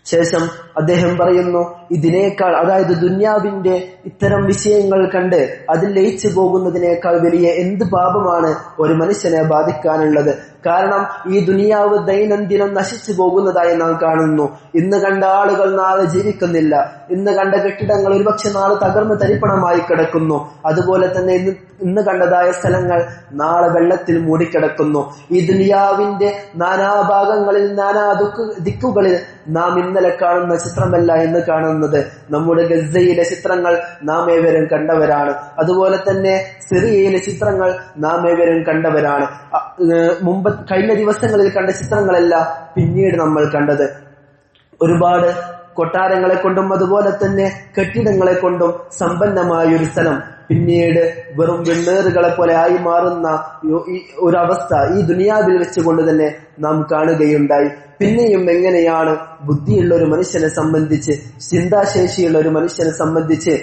ശേഷം അദ്ദേഹം പറയുന്നു, ഇതിനേക്കാൾ, അതായത് ദുന്യാവിന്റെ ഇത്തരം വിഷയങ്ങൾ കണ്ട് അതിൽ ലയിച്ചു പോകുന്നതിനേക്കാൾ വലിയ എന്ത് പാപമാണ് ഒരു മനുഷ്യനെ ബാധിക്കാനുള്ളത്? കാരണം ഈ ദുനിയാവ് ദൈനംദിനം നശിച്ചു പോകുന്നതായി നാം കാണുന്നു. ഇന്ന് കണ്ട ആളുകൾ നാളെ ജീവിക്കുന്നില്ല. ഇന്ന് കണ്ട കെട്ടിടങ്ങൾ ഒരുപക്ഷെ നാളെ തകർന്ന് തരിപ്പണമായി കിടക്കുന്നു. അതുപോലെ തന്നെ ഇന്ന് കണ്ടതായ സ്ഥലങ്ങൾ നാളെ വെള്ളത്തിൽ മൂടിക്കിടക്കുന്നു. ഈ ദുനിയാവിന്റെ നാനാഭാഗങ്ങളിൽ, നാനാ ദിക്കുകളിൽ നാം ഇന്നലെ കാണുന്ന ചിത്രമല്ല ഇന്ന് കാണുന്നത്. നമ്മുടെ ഗസയിലെ ചിത്രങ്ങൾ നാം ഏവരും കണ്ടവരാണ്. അതുപോലെ തന്നെ സിറിയയിലെ ചിത്രങ്ങൾ നാം ഏവരും കണ്ടവരാണ്. കഴിഞ്ഞ ദിവസങ്ങളിൽ കണ്ട ചിത്രങ്ങളെല്ലാം പിന്നീട് നമ്മൾ കണ്ടത്. ഒരുപാട് കൊട്ടാരങ്ങളെ കൊണ്ടും അതുപോലെ തന്നെ കെട്ടിടങ്ങളെ കൊണ്ടും സമ്പന്നമായ ഒരു സ്ഥലം പിന്നീട് വെറും വെണ്ണേറുകളെ പോലെ ആയി മാറുന്ന ഒരവസ്ഥ ഈ ദുനിയാവിൽ വെച്ചുകൊണ്ട് തന്നെ നാം കാണുകയുണ്ടായി. പിന്നെയും എങ്ങനെയാണ് ബുദ്ധിയുള്ള ഒരു മനുഷ്യനെ സംബന്ധിച്ച്, ചിന്താശേഷിയുള്ള ഒരു മനുഷ്യനെ സംബന്ധിച്ച്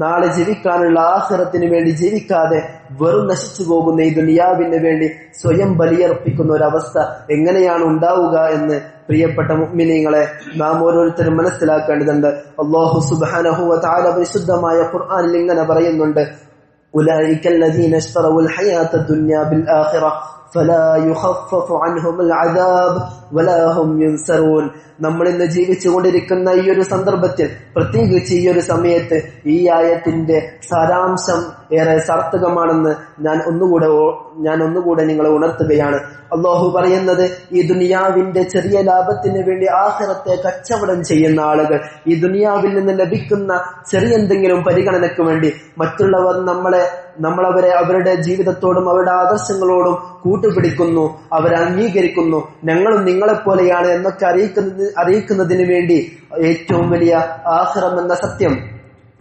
നാളെ ജീവിക്കാനുള്ള ആഖിറത്തിന് വേണ്ടി ജീവിക്കാതെ വെറും നശിച്ചു പോകുന്ന ഈ ദുനിയാവിന് വേണ്ടി സ്വയം ബലിയർപ്പിക്കുന്ന ഒരവസ്ഥ എങ്ങനെയാണ് ഉണ്ടാവുക എന്ന് പ്രിയപ്പെട്ട മുഅ്മിനീങ്ങളെ നാം ഓരോരുത്തരും മനസ്സിലാക്കേണ്ടതുണ്ട്. അല്ലാഹു സുബ്ഹാനഹു വ തആല പരിശുദ്ധമായ ഖുർആനിൽ ഇങ്ങനെ പറയുന്നുണ്ട്, ഉലൈക അല്ലദീന ഇശ്തറവുൽ ഹയാത്ത ദുനിയ ബിൽ ആഖിറ ഫലാ യുഖഫഫു അൻഹുൽ അദാബ് വലാ ഹും യുൻസറൂൻ. നമ്മൾ ഇന്ന് ജീവിച്ചുകൊണ്ടിരിക്കുന്ന ഈ ഒരു സന്ദർഭത്തിൽ, പ്രത്യേകിച്ച് ഈ ഒരു സമയത്ത്, ഈ ആയത്തിന്റെ സാരാംശം ഏറെ സാർത്ഥകമാണെന്ന് ഞാൻ ഒന്നുകൂടെ നിങ്ങളെ ഉണർത്തുകയാണ്. അല്ലാഹു പറയുന്നത്, ഈ ദുനിയാവിന്റെ ചെറിയ ലാഭത്തിന് വേണ്ടി ആഖിറത്തെ കച്ചവടം ചെയ്യുന്ന ആളുകൾ, ഈ ദുനിയാവിൽ നിന്ന് ലഭിക്കുന്ന ചെറിയ എന്തെങ്കിലും പരിഗണനയ്ക്ക് വേണ്ടി മറ്റുള്ളവർ നമ്മളവരെ അവരുടെ ജീവിതത്തോടും അവരുടെ ആദർശങ്ങളോടും കൂട്ടുപിടിക്കുന്നു, അവരെ അംഗീകരിക്കുന്നു, ഞങ്ങളും നിങ്ങളെപ്പോലെയാണ് എന്നൊക്കെ അറിയിക്കുന്നതിന് വേണ്ടി ഏറ്റവും വലിയ ആഖിറം എന്ന സത്യം,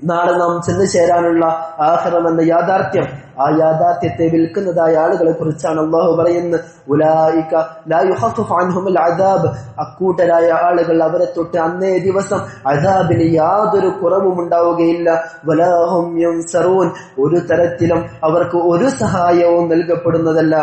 നാളെ നാം ചെന്നു ചേരാനുള്ള ആഖിറം എന്ന യാഥാർത്ഥ്യം, ആ യാഥാർത്ഥ്യത്തെ വിൽക്കുന്നതായ ആളുകളെ കുറിച്ചാണ് അല്ലാഹു പറയുന്നത്. ഉലൈക ലാ യുഖഫഫു അൻഹുൽ അദാബ്. അക്കൂട്ടരായ ആളുകൾ, അവരെ തൊട്ട് അന്നേ ദിവസം അദാബിന് യാതൊരു കുറവും ഉണ്ടാവുകയില്ല. വലാ ഹും യുൻസറൂൻ. ഒരു തരത്തിലും അവർക്ക് ഒരു സഹായവും നൽകപ്പെടുന്നതല്ല.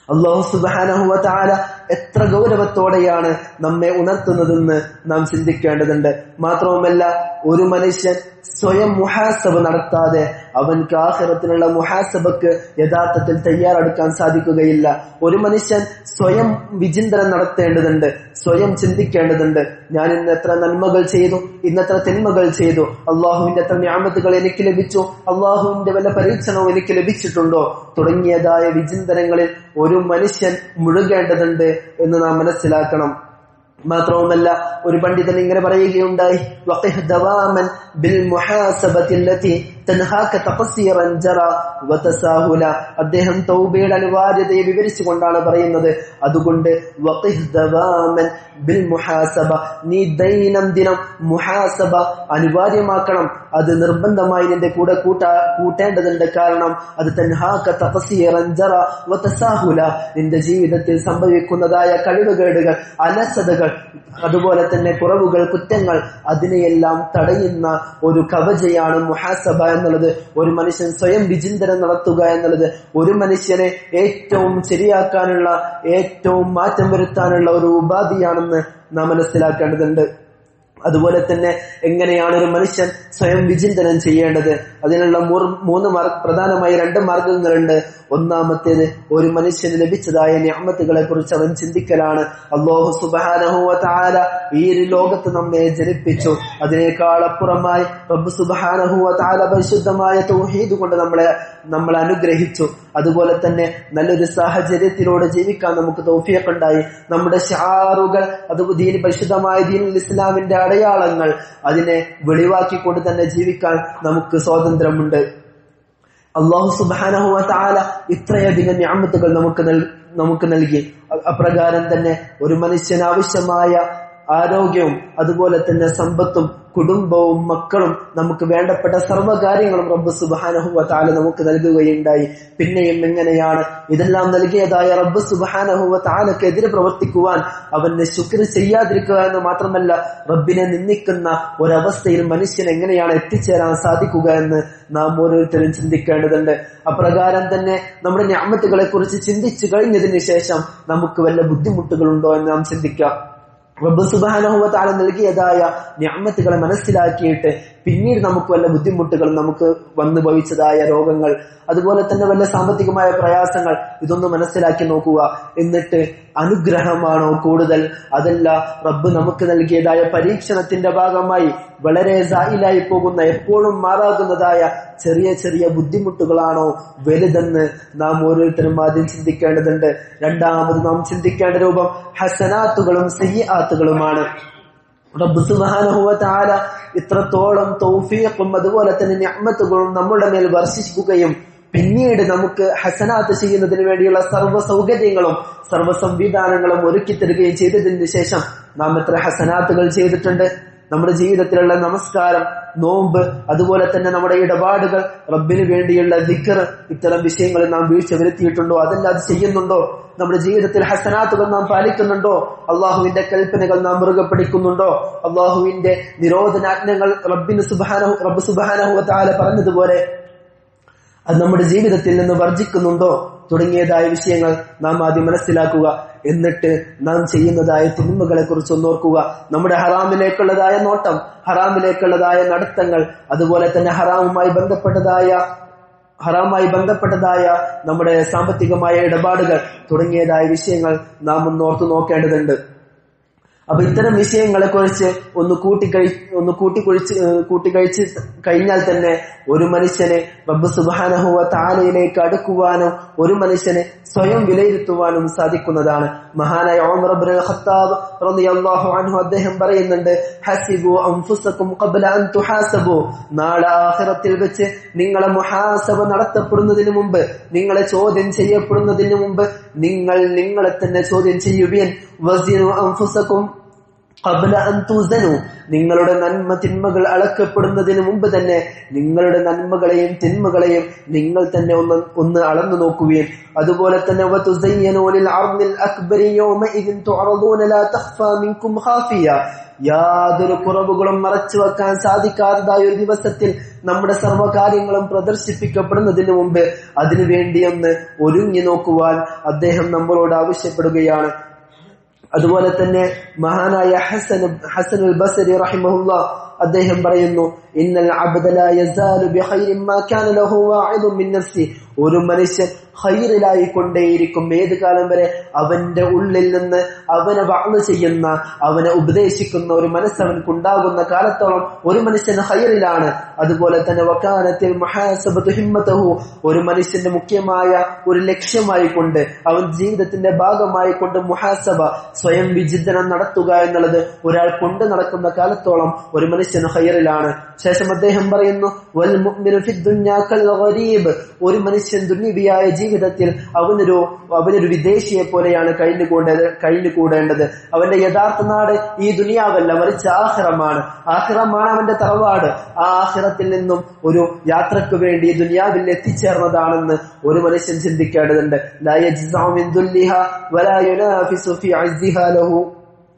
അല്ലാഹു സുബ്ഹാനഹു വ തആല എത്ര ഗൗരവത്തോടെയാണ് നമ്മെ ഉണർത്തുന്നതെന്ന് നാം ചിന്തിക്കേണ്ടതുണ്ട്. മാത്രവുമല്ല, ഒരു മനുഷ്യൻ സ്വയം മുഹാസബ നടത്താതെ അവൻക്ക് ആഖിറത്തിനുള്ള മുഹാസബക്ക് യഥാർത്ഥത്തിൽ തയ്യാറെടുക്കാൻ സാധിക്കുകയില്ല. ഒരു മനുഷ്യൻ സ്വയം വിചിന്തനം നടത്തേണ്ടതുണ്ട്, സ്വയം ചിന്തിക്കേണ്ടതുണ്ട്. ഞാൻ ഇന്ന് എത്ര നന്മകൾ ചെയ്തു, ഇന്നെത്ര തിന്മകൾ ചെയ്തു, അള്ളാഹുവിന്റെ എത്ര നിഅമത്തുകൾ എനിക്ക് ലഭിച്ചു, അള്ളാഹുവിന്റെ വല്ല പരീക്ഷണവും എനിക്ക് ലഭിച്ചിട്ടുണ്ടോ തുടങ്ങിയതായ വിചിന്തനങ്ങളിൽ ഒരു മനുഷ്യൻ മുഴുകേണ്ടതുണ്ട് എന്ന് നാം മനസ്സിലാക്കണം. മാത്രവുമല്ല, ഒരു പണ്ഡിതൻ ഇങ്ങനെ പറയുകയുണ്ടായി, വഖിഹ് ദവാമൻ ബിൽ മുഹാസബതി അല്ലതി തൻഹാക തഖ്സീറൻ ജറ വതസാഹുല. അദ്ദേഹം തൗബയുടെ അനിവാര്യതയെ വിവരിച്ചുകൊണ്ടാണ് പറയുന്നത്. അതുകൊണ്ട് വഖിഹ് ദവാമൻ ബിൽ മുഹാസബ, നീ ദൈനംദിനം മുഹാസബ അനിവാര്യമാക്കണം. അത് നിർബന്ധമായി നിന്റെ കൂടെ കൂട്ടേണ്ടതുണ്ട്. കാരണം അത് തൻഹാക തഖ്സീറൻ ജറ വതസാഹുല, നിന്റെ ജീവിതത്തിൽ സംഭവിക്കുന്നതായ കഴിവുകേടുകൾ, അലസതകൾ, അതുപോലെ തന്നെ കുറവുകൾ, കുറ്റങ്ങൾ, അതിനെയെല്ലാം തടയുന്ന ഒരു കവചയാണ് മുഹാസബ എന്നുള്ളത്. ഒരു മനുഷ്യൻ സ്വയം വിചിന്തനം നടത്തുക എന്നുള്ളത് ഒരു മനുഷ്യനെ ഏറ്റവും ശരിയാക്കാനുള്ള, ഏറ്റവും മാറ്റം വരുത്താനുള്ള ഒരു ഉപാധിയാണെന്ന് നാം മനസ്സിലാക്കേണ്ടതുണ്ട്. അതുപോലെ തന്നെ എങ്ങനെയാണ് ഒരു മനുഷ്യൻ സ്വയം വിചിന്തനം ചെയ്യേണ്ടത്? അതിനുള്ള പ്രധാനമായി 2 മാർഗങ്ങളുണ്ട്. ഒന്നാമത്തേത്, ഒരു മനുഷ്യന് ലഭിച്ചതായ നിഅമത്തുകളെ കുറിച്ച് അവൻ ചിന്തിക്കലാണ്. അല്ലാഹു സുബ്ഹാനഹു വ തആല ഈ ലോകത്ത് നമ്മെ ജനിപ്പിച്ചു. അതിനേക്കാൾ അപ്പുറമായി റബ്ബ് സുബ്ഹാനഹു വ തആല പരിശുദ്ധമായ തൗഹീദ് കൊണ്ട് നമ്മളെ അനുഗ്രഹിച്ചു. അതുപോലെ തന്നെ നല്ലൊരു സാഹചര്യത്തിലൂടെ ജീവിക്കാൻ നമുക്ക് തൗഫീഖ് ഉണ്ടായി. നമ്മുടെ ശിആറുകൾ, അത് പരിശുദ്ധമായ ദീനുൽ ഇസ്ലാമിന്റെ അടയാളങ്ങൾ, അതിനെ വെളിവാക്കിക്കൊണ്ട് തന്നെ ജീവിക്കാൻ നമുക്ക് സ്വാതന്ത്ര്യമുണ്ട്. അല്ലാഹു സുബ്ഹാനഹു വ തആല ഇത്രയധികം നിഅമത്തുകൾ നമുക്ക് നൽകി. അപ്രകാരം തന്നെ ഒരു മനുഷ്യന് ആവശ്യമായ ആരോഗ്യവും അതുപോലെ തന്നെ സമ്പത്തും കുടുംബവും മക്കളും നമുക്ക് വേണ്ടപ്പെട്ട സർവ്വകാര്യങ്ങളും റബ്ബ് സുബ്ഹാനഹു വ തആല നമുക്ക് നൽകുകയുണ്ടായി. പിന്നെയും എങ്ങനെയാണ് ഇതെല്ലാം നൽകിയതായ റബ്ബ് സുബ്ഹാനഹു വ തആലക്കെതിരെ പ്രവർത്തിക്കുവാൻ, അവന് ശുക്ർ ചെയ്യാതിരിക്കുക എന്ന് മാത്രമല്ല, റബ്ബിനെ നിന്ദിക്കുന്ന ഒരവസ്ഥയിൽ മനുഷ്യൻ എങ്ങനെയാണ് എത്തിച്ചേരാൻ സാധിക്കുക എന്ന് നാം ഓരോരുത്തരും ചിന്തിക്കേണ്ടതുണ്ട്. അപ്രകാരം തന്നെ നമ്മുടെ നിഅമത്തുകളെ കുറിച്ച് ചിന്തിച്ചു കഴിഞ്ഞതിന് ശേഷം നമുക്ക് വല്ല ബുദ്ധിമുട്ടുകളുണ്ടോ എന്ന് നാം ചിന്തിക്കാം. റബ്ബ് സുബ്ഹാനഹു വ തആല നൽകിയതായ നിഅമത്തുകളെ മനസ്സിലാക്കിയിട്ട് പിന്നീട് നമുക്ക് വല്ല ബുദ്ധിമുട്ടുകൾ, നമുക്ക് വന്നു ഭവിച്ചതായ രോഗങ്ങൾ, അതുപോലെ തന്നെ വല്ല സാമ്പത്തികമായ പ്രയാസങ്ങൾ, ഇതൊന്ന് മനസ്സിലാക്കി നോക്കുക. എന്നിട്ട് അനുഗ്രഹമാണോ കൂടുതൽ, അതല്ല റബ്ബ് നമുക്ക് നൽകിയതായ പരീക്ഷണത്തിന്റെ ഭാഗമായി വളരെ സായിലായി പോകുന്ന, എപ്പോഴും മാറാകുന്നതായ ചെറിയ ചെറിയ ബുദ്ധിമുട്ടുകളാണോ വലുതെന്ന് നാം ഓരോരുത്തരും ആദ്യം ചിന്തിക്കേണ്ടതുണ്ട്. രണ്ടാമത് നാം ചിന്തിക്കേണ്ട രൂപം ഹസനാത്തുകളും സയ്യിആത്തുകളുമാണ്. റബ്ബ് സുബ്ഹാനഹു വ തആല ഇത്രത്തോളം തൗഫീഖും അതുപോലെ തന്നെ നിഅമത്തുകളും നമ്മുടെ മേൽ വർഷിക്കുകയും പിന്നീട് നമുക്ക് ഹസനാത്ത് ചെയ്യുന്നതിന് വേണ്ടിയുള്ള സർവ്വ സൗകര്യങ്ങളും സർവ്വ സംവിധാനങ്ങളും ഒരുക്കി തരികയും ചെയ്തതിന് ശേഷം നാം എത്ര ഹസനാത്തുകൾ ചെയ്തിട്ടുണ്ട്. നമ്മുടെ ജീവിതത്തിലുള്ള നമസ്കാരം, നോമ്പ്, അതുപോലെ തന്നെ നമ്മുടെ ഇടപാടുകൾ, റബ്ബിന് വേണ്ടിയുള്ള ദിക്ർ, ഇത്തരം വിഷയങ്ങളിൽ നാം വീഴ്ച വരുത്തിയിട്ടുണ്ടോ? അതെല്ലാം അത് ചെയ്യുന്നുണ്ടോ? നമ്മുടെ ജീവിതത്തിൽ ഹസനാത്തുകൾ നാം പാലിക്കുന്നുണ്ടോ? അള്ളാഹുവിന്റെ കൽപ്പനകൾ നാം മുറുകെ പിടിക്കുന്നുണ്ടോ? അള്ളാഹുവിന്റെ നിരോധനാജ്ഞകൾ റബ്ബ് സുബ്ഹാനഹു വ തആല പറഞ്ഞതുപോലെ അത് നമ്മുടെ ജീവിതത്തിൽ നിന്ന് വർജിക്കുന്നുണ്ടോ? തുടങ്ങിയതായ വിഷയങ്ങൾ നാം ആദ്യം മനസ്സിലാക്കുക. എന്നിട്ട് നാം ചെയ്യുന്നതായ തിന്മകളെ കുറിച്ച് ഒന്നോർക്കുക. നമ്മുടെ ഹറാമിലേക്കുള്ളതായ നോട്ടം, ഹറാമിലേക്കുള്ളതായ നടത്തങ്ങൾ, അതുപോലെ തന്നെ ഹറാമുമായി ബന്ധപ്പെട്ടതായ ഹറാമായി ബന്ധപ്പെട്ടതായ നമ്മുടെ സാമ്പത്തികമായ ഇടപാടുകൾ തുടങ്ങിയതായ വിഷയങ്ങൾ നാം ഓർത്തു നോക്കേണ്ടതുണ്ട്. അപ്പൊ ഇത്തരം വിഷയങ്ങളെ കുറിച്ച് ഒന്ന് കൂട്ടിക്കഴിച്ച് കഴിഞ്ഞാൽ തന്നെ ഒരു മനുഷ്യനെ റബ്ബ് സുബ്ഹാനഹു വ തആലയിലേക്ക് അടുക്കുവാനും ഒരു മനുഷ്യനെ സ്വയം വിലയിരുത്തുവാനും സാധിക്കുന്നതാണ്. മഹാനായ ഉമർ ഇബ്നുൽ ഖത്താബ് റളിയല്ലാഹു അൻഹു അദ്ദേഹം പറയുന്നുണ്ട്, ഹസിബു അൻഫുസകും ഖബ്ല അൻ തുഹാസബു. നാളെ ആഖിറത്തിൽ വെച്ച് നിങ്ങളെ മുഹാസബ നടത്തപ്പെടുന്നതിന് മുമ്പ്, നിങ്ങളെ ചോദ്യം ചെയ്യപ്പെടുന്നതിന് മുമ്പ് നിങ്ങൾ നിങ്ങളെ തന്നെ ചോദ്യം ചെയ്യുവിൻ. വസിനു അൻഫുസകും ഖബ്ല അൻ തുസനു. നിങ്ങളുടെ നന്മ തിന്മകൾ അളക്കപ്പെടുന്നതിന് മുമ്പ് തന്നെ നിങ്ങളുടെ നന്മകളെയും തിന്മകളെയും നിങ്ങൾ തന്നെ ഒന്ന് അളന്നു നോക്കുകയും അതുപോലെ തന്നെ വതുസയ്യനു ലിൽ അർദിൽ അക്ബരി യൗമഇദിൻ തുഅറദൂന ലാ തഖ്ഫാ മിൻകും ഖാഫിയ. യാതൊരു കുറവുകളും മറച്ചു വെക്കാൻ സാധിക്കാത്തതായ ഒരു ദിവസത്തിൽ നമ്മുടെ സർവ്വകാര്യങ്ങളും പ്രദർശിപ്പിക്കപ്പെടുന്നതിന് മുമ്പ് അതിനുവേണ്ടിയൊന്ന് ഒരുങ്ങി നോക്കുവാൻ അദ്ദേഹം നമ്മളോട് ആവശ്യപ്പെടുകയാണ്. അതുപോലെ തന്നെ മഹാനായ ഹസനുൽ ബസരി റഹിമഹുല്ലാഹ് അദ്ദേഹം പറയുന്നു, ഇന്നൽ അബ്ദ ലാ യസാലു ബിഖൈരിൻ മാ കാന ലഹു വാഇദുൻ മിൻ നഫ്സി. ഒരു മനുഷ്യൻ ഖൈറിലായി കൊണ്ടേയിരിക്കും ഏത് കാലം വരെ അവന്റെ ഉള്ളിൽ നിന്ന് അവനെ വഅദ് ചെയ്യുന്ന, അവനെ ഉപദേശിക്കുന്ന ഒരു മനസ്സവൻക്കുണ്ടാകുന്ന കാലത്തോളം ഒരു മനുഷ്യൻ ഖൈറിലാണ്. അതുപോലെ തന്നെ വകാനത്തിൽ മുഹാസബതു ഹിമ്മതഹു. ഒരു മനുഷ്യന്റെ മുഖ്യമായ ഒരു ലക്ഷ്യമായി കൊണ്ട് അവൻ ജീവിതത്തിന്റെ ഭാഗമായി കൊണ്ട് മുഹാസബ, സ്വയം വിചിന്തനം നടത്തുക എന്നുള്ളത് ഒരാൾ കൊണ്ട് നടക്കുന്ന കാലത്തോളം ഒരു മനുഷ്യൻ ഖൈറിലാണ്. ശേഷം അദ്ദേഹം പറയുന്നു, വൽ മുഅ്മിനു ഫിദ് ദുനിയാ കൽ ഗരീബ്. ഒരു മനുഷ്യൻ ദുനിയവിയായ ജീവിതത്തിൽ അവനൊരു വിദേശിയെ പോലെയാണ് കഴിഞ്ഞുകൂടേണ്ടത്. അവന്റെ യഥാർത്ഥ നാട് ഈ ദുനിയാവല്ല, മറിച്ച് ആഖിറമാണ്. ആഖിറമാണ് അവന്റെ തറവാട്. ആ ആഖിറത്തിൽ നിന്നും ഒരു യാത്രക്ക് വേണ്ടി ദുനിയാവിൽ എത്തിച്ചേർന്നതാണെന്ന് ഒരു മനുഷ്യൻ ചിന്തിക്കേണ്ടതുണ്ട്. ലാ യജ്സഉ മിൻ ദുല്ലിഹാ വലാ യുനാഫിസു ഫി അസ്ദിഹാ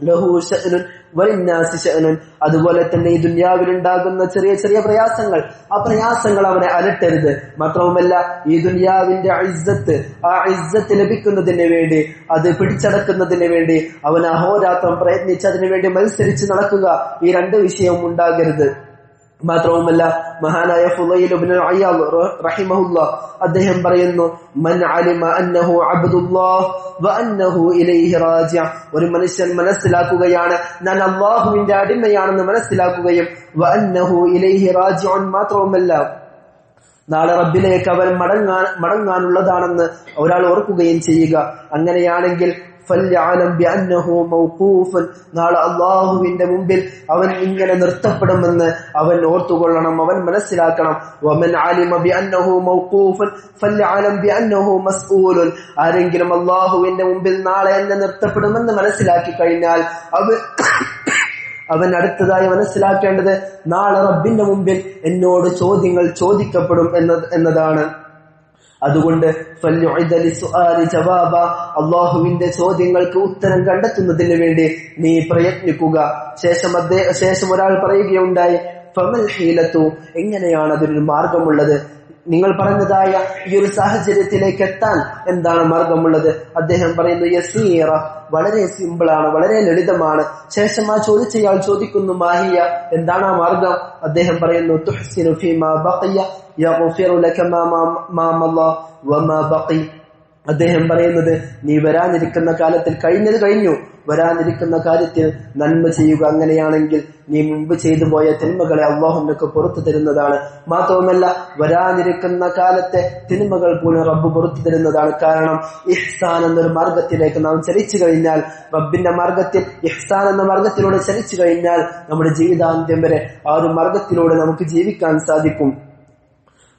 ലഹു ശഅ്നുൻ വലിന്നാസി ശഅ്നുൻ. അതുപോലെ തന്നെ ഈ ദുനിയാവിലുണ്ടാകുന്ന ചെറിയ ചെറിയ പ്രയാസങ്ങൾ, ആ പ്രയാസങ്ങൾ അവനെ അലട്ടരുത്. മാത്രവുമല്ല ഈ ദുനിയാവിന്റെ ഇസ്സത്ത്, ആ ഇസ്സത്ത് ലഭിക്കുന്നതിന് വേണ്ടി, അത് പിടിച്ചടക്കുന്നതിന് വേണ്ടി അവൻ അഹോരാത്രം പ്രയത്നിച്ച് അതിനു വേണ്ടി മത്സരിച്ച് നടക്കുക. ഈ രണ്ട് വിഷയവും ഉണ്ടാകരുത്. മാത്രവുമല്ല മഹാനായ ഫുളൈൽ ഇബ്നുൽ അയ്യാദ് റഹിമഹുല്ലാഹ് അദ്ദേഹം പറയുന്നു, മൻ അലിമ അന്നഹു അബ്ദുല്ലാഹ് വ അന്നഹു ഇലൈഹി റാജിഅ. ഒരു മനുഷ്യൻ മനസ്സിലാക്കുകയാണ് ഞാൻ അല്ലാഹുവിന്റെ അടിമയാണെന്ന് മനസ്സിലാക്കുകയും വ അന്നഹു ഇലൈഹി റാജിഉൻ, മാത്രവുമല്ല നാളെ റബ്ബിലേക്ക് അവൻ മടങ്ങാനുള്ളതാണെന്ന് ഒരാൾ ഓർക്കുകയും ചെയ്യുക. അങ്ങനെയാണെങ്കിൽ നാളെ അള്ളാഹുവിന്റെ മുമ്പിൽ അവൻ ഇങ്ങനെ നിർത്തപ്പെടുമെന്ന് അവൻ ഓർത്തുകൊള്ളണം, അവൻ മനസ്സിലാക്കണം. ആരെങ്കിലും അള്ളാഹുവിന്റെ മുമ്പിൽ നാളെ എന്നെ നിർത്തപ്പെടുമെന്ന് മനസ്സിലാക്കി കഴിഞ്ഞാൽ അവൻ അടുത്തതായി മനസ്സിലാക്കേണ്ടത് നാളെ റബ്ബിന്റെ മുമ്പിൽ എന്നോട് ചോദ്യങ്ങൾ ചോദിക്കപ്പെടും എന്നതാണ്. അതുകൊണ്ട് അള്ളാഹുവിന്റെ ചോദ്യങ്ങൾക്ക് ഉത്തരം കണ്ടെത്തുന്നതിന് വേണ്ടി നീ പ്രയത്നിക്കുക. ശേഷം ഒരാൾ പറയുകയുണ്ടായി, ഫമൽ ഹീലത്തു, എങ്ങനെയാണ് അതിനൊരു മാർഗമുള്ളത്? നിങ്ങൾ പറഞ്ഞതായ ഈ ഒരു സാഹചര്യത്തിലേക്ക് എത്താൻ എന്താണ് മാർഗമുള്ളത്? അദ്ദേഹം പറയുന്നു, യസീറ, വളരെ സിമ്പിളാണ്, വളരെ ലളിതമാണ്. ശേഷം ആ ചോദിച്ചയാൾ ചോദിക്കുന്നു, മാഹിയ, എന്താണ് ആ മാർഗം? അദ്ദേഹം പറയുന്നു, തുഹ്സിനു ഫീമാ ബഖിയ യഗ്ഫിറു ലക മാ മള വമാ ബഖി. അദ്ദേഹം പറയുന്നത്, നീ വരാനിരിക്കുന്ന കാലത്തിൽ, കഴിഞ്ഞത് കഴിഞ്ഞു, വരാനിരിക്കുന്ന കാര്യത്തിൽ നന്മ ചെയ്യുക. അങ്ങനെയാണെങ്കിൽ നീ മുമ്പ് ചെയ്തു പോയ തിന്മകളെ അള്ളാഹു നിനക്ക് പുറത്തു തരുന്നതാണ്. മാത്രവുമല്ല വരാനിരിക്കുന്ന കാലത്തെ തിന്മകൾ പോലും റബ്ബ് പുറത്തു തരുന്നതാണ്. കാരണം ഇഹ്സാൻ എന്നൊരു മാർഗത്തിലേക്ക് നാം ചലിച്ചു കഴിഞ്ഞാൽ, റബ്ബിന്റെ മാർഗത്തിൽ ഇഹ്സാൻ എന്ന മാർഗത്തിലൂടെ ചലിച്ചു കഴിഞ്ഞാൽ നമ്മുടെ ജീവിതാന്ത്യം വരെ ആ ഒരു മാർഗത്തിലൂടെ നമുക്ക് ജീവിക്കാൻ സാധിക്കും.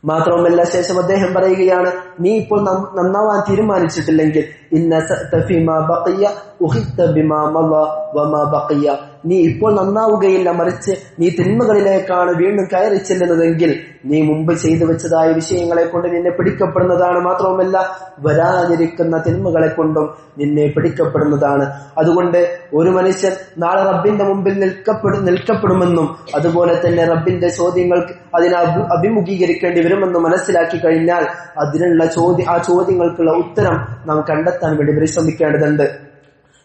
മാത്രവുമല്ല ശേഷം അദ്ദേഹം പറയുകയാണ്, നീ ഇപ്പോൾ നന്നാവാൻ തീരുമാനിച്ചിട്ടില്ലെങ്കിൽ നീ ഇപ്പോൾ നന്നാവുകയില്ല, മറിച്ച് നീ തിന്മകളിലേക്കാണ് വീണ്ടും കയറി ചെല്ലുന്നതെങ്കിൽ നീ മുമ്പ് ചെയ്തു വെച്ചതായ വിഷയങ്ങളെ കൊണ്ട് നിന്നെ പിടിക്കപ്പെടുന്നതാണ്. മാത്രവുമല്ല വരാനിരിക്കുന്ന തിന്മകളെ കൊണ്ടും നിന്നെ പിടിക്കപ്പെടുന്നതാണ്. അതുകൊണ്ട് ഒരു മനുഷ്യൻ നാളെ റബ്ബിന്റെ മുമ്പിൽ നിൽക്കപ്പെടുമെന്നും അതുപോലെ തന്നെ റബ്ബിന്റെ ചോദ്യങ്ങൾക്ക് അതിനെ അഭിമുഖീകരിക്കേണ്ടി വരുമെന്നും മനസ്സിലാക്കി കഴിഞ്ഞാൽ അതിനുള്ള ആ ചോദ്യങ്ങൾക്കുള്ള ഉത്തരം നാം കണ്ടെത്താൻ വേണ്ടി പരിശ്രമിക്കേണ്ടതുണ്ട്.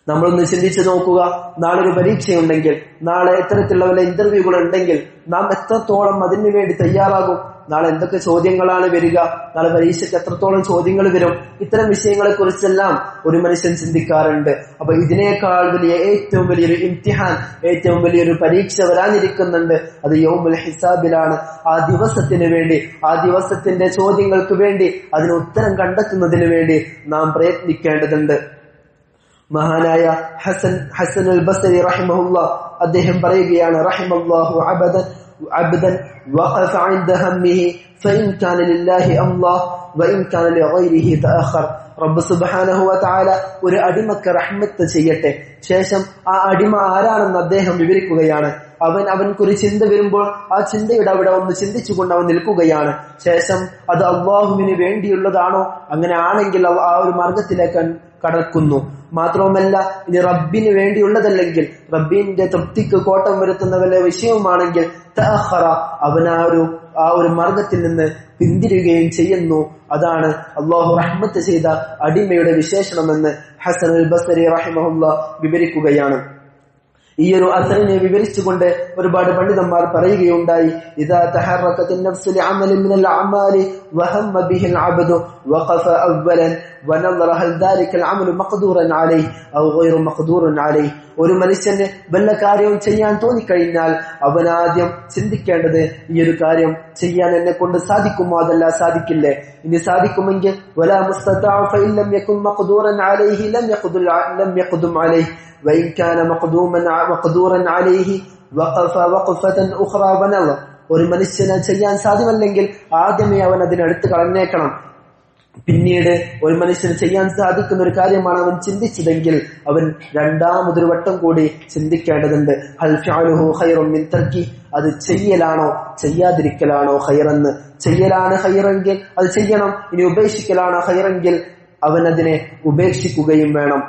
നമ്മളൊന്ന് ചിന്തിച്ചു നോക്കുക, നാളെ ഒരു പരീക്ഷയുണ്ടെങ്കിൽ, നാളെ ഇത്തരത്തിലുള്ള വല്ല ഇന്റർവ്യൂകൾ ഉണ്ടെങ്കിൽ നാം എത്രത്തോളം അതിനു വേണ്ടി തയ്യാറാകും? നാളെ എന്തൊക്കെ ചോദ്യങ്ങളാണ് വരിക? നാളെ പരീക്ഷയ്ക്ക് എത്രത്തോളം ചോദ്യങ്ങൾ വരും? ഇത്തരം വിഷയങ്ങളെ കുറിച്ചെല്ലാം ഒരു മനുഷ്യൻ ചിന്തിക്കാറുണ്ട്. അപ്പൊ ഇതിനേക്കാൾ വലിയ ഏറ്റവും വലിയൊരു ഇംതിഹാൻ, ഏറ്റവും വലിയൊരു പരീക്ഷ വരാനിരിക്കുന്നുണ്ട്. അത് യൗമുൽ ഹിസാബിലാണ്. ആ ദിവസത്തിന് വേണ്ടി, ആ ദിവസത്തിന്റെ ചോദ്യങ്ങൾക്ക് വേണ്ടി, അതിന് ഉത്തരം കണ്ടെത്തുന്നതിന് വേണ്ടി നാം പ്രയത്നിക്കേണ്ടതുണ്ട്. മഹാനായ ഹസനുൽ ബസ്രി റഹിമഹുല്ലാഹ് അദ്ദേഹം പറയുകയാണ്, റഹിമല്ലാഹു അബ്ദൻ വഖഫ ഇൻദ ഹമ്മിഹി ഫഇൻ കാന ലില്ലാഹി അല്ലാഹ് വഇൻ കാന ലിഗൈരിഹി തഅഖർ. റബ്ബ് സുബ്ഹാനഹു വ തആല ഒരു അടിമക്ക് റഹ്മത്ത് ചെയ്യട്ടെ. ശേഷം ആ അടിമ ആരാണെന്ന് അദ്ദേഹം വിവരിക്കുകയാണ്. അവൻക്കൊരു ചിന്ത വരുമ്പോൾ ആ ചിന്തയുടെ അവിടെ ഒന്ന് ചിന്തിച്ചുകൊണ്ട് അവൻ നിൽക്കുകയാണ്. ശേഷം അത് അല്ലാഹുവിന് വേണ്ടിയുള്ളതാണോ? അങ്ങനെ ആണെങ്കിൽ ആ ഒരു മാർഗത്തിലേക്ക് കടക്കുന്നു. മാത്രവുമല്ല, ഇനി റബ്ബിന് വേണ്ടിയുള്ളതല്ലെങ്കിൽ, റബ്ബിന്റെ തൃപ്തിക്ക് കോട്ടം വരുത്തുന്ന വല്ല വിഷയവുമാണെങ്കിൽ തഅഖറ, അവൻ ആ ഒരു മാർഗത്തിൽ നിന്ന് പിന്തിരിയുകയും ചെയ്യുന്നു. അതാണ് അല്ലാഹു റഹ്മത്ത് ചെയ്ത അടിമയുടെ വിശേഷണമെന്ന് ഹസനുൽ ബസ്രി റഹിമഹുല്ലാഹ് വിവരിക്കുകയാണ്. ഈ ഒരു അസറിനെ വിവരിച്ചുകൊണ്ട് ഒരുപാട് പണ്ഡിതന്മാർ പറയുകയുണ്ടായി, ഇദാ തഹറക്കത്തിൻ നഫ്സു ലിഅമലിൻ മിനൽ അഅമാലി വഹമ്മ ബിഹിൽ അബ്ദു വഖഫ അവ്വലൻ വനദറ ഹൽ ദാലികൽ അമലു മഖ്ദൂറൻ അലൈഹി ഔ ഗൈറു മഖ്ദൂറൻ അലൈഹി. ഒരു മനുഷ്യന് വല്ല കാര്യവും ചെയ്യാൻ തോന്നിക്കഴിഞ്ഞാൽ അവൻ ആദ്യം ചിന്തിക്കേണ്ടത്, ഈ ഒരു കാര്യം ചെയ്യാൻ എന്നെ കൊണ്ട് സാധിക്കുമോ, അതല്ല സാധിക്കില്ലേ? ഇനി സാധിക്കുമെങ്കിൽ വലാ മുസ്തതഅ ഫഇൻ ലം യകുൻ മഖ്ദൂറൻ അലൈഹി ലം യഖ്ദും അലൈഹി വഇൻ കാന മഖ്ദൂറൻ അലൈഹി വഖഫ വഖഫതൻ ഉഖ്റാ വനദർ. ഒരു മനുഷ്യന് ചെയ്യാൻ സാധ്യമല്ലെങ്കിൽ ആദ്യമേ അവൻ അതിനടുത്ത് കളഞ്ഞേക്കണം. പിന്നീട് ഒരു മനുഷ്യന് ചെയ്യാൻ സാധിക്കുന്ന ഒരു കാര്യമാണ് അവൻ ചിന്തിച്ചതെങ്കിൽ അവൻ രണ്ടാമതൊരു വട്ടം കൂടി ചിന്തിക്കേണ്ടതുണ്ട്. ഹൽ ഫഅലുഹു ഖൈറുൻ മിൻ തർക്കി, അത് ചെയ്യലാണോ ചെയ്യാതിരിക്കലാണോ ഖൈറെന്ന്. ചെയ്യലാണ് ഖൈറെങ്കിൽ അത് ചെയ്യണം. ഇനി ഉപേക്ഷിക്കലാണോ ഖൈറെങ്കിൽ അവൻ അതിനെ ഉപേക്ഷിക്കുകയും വേണം.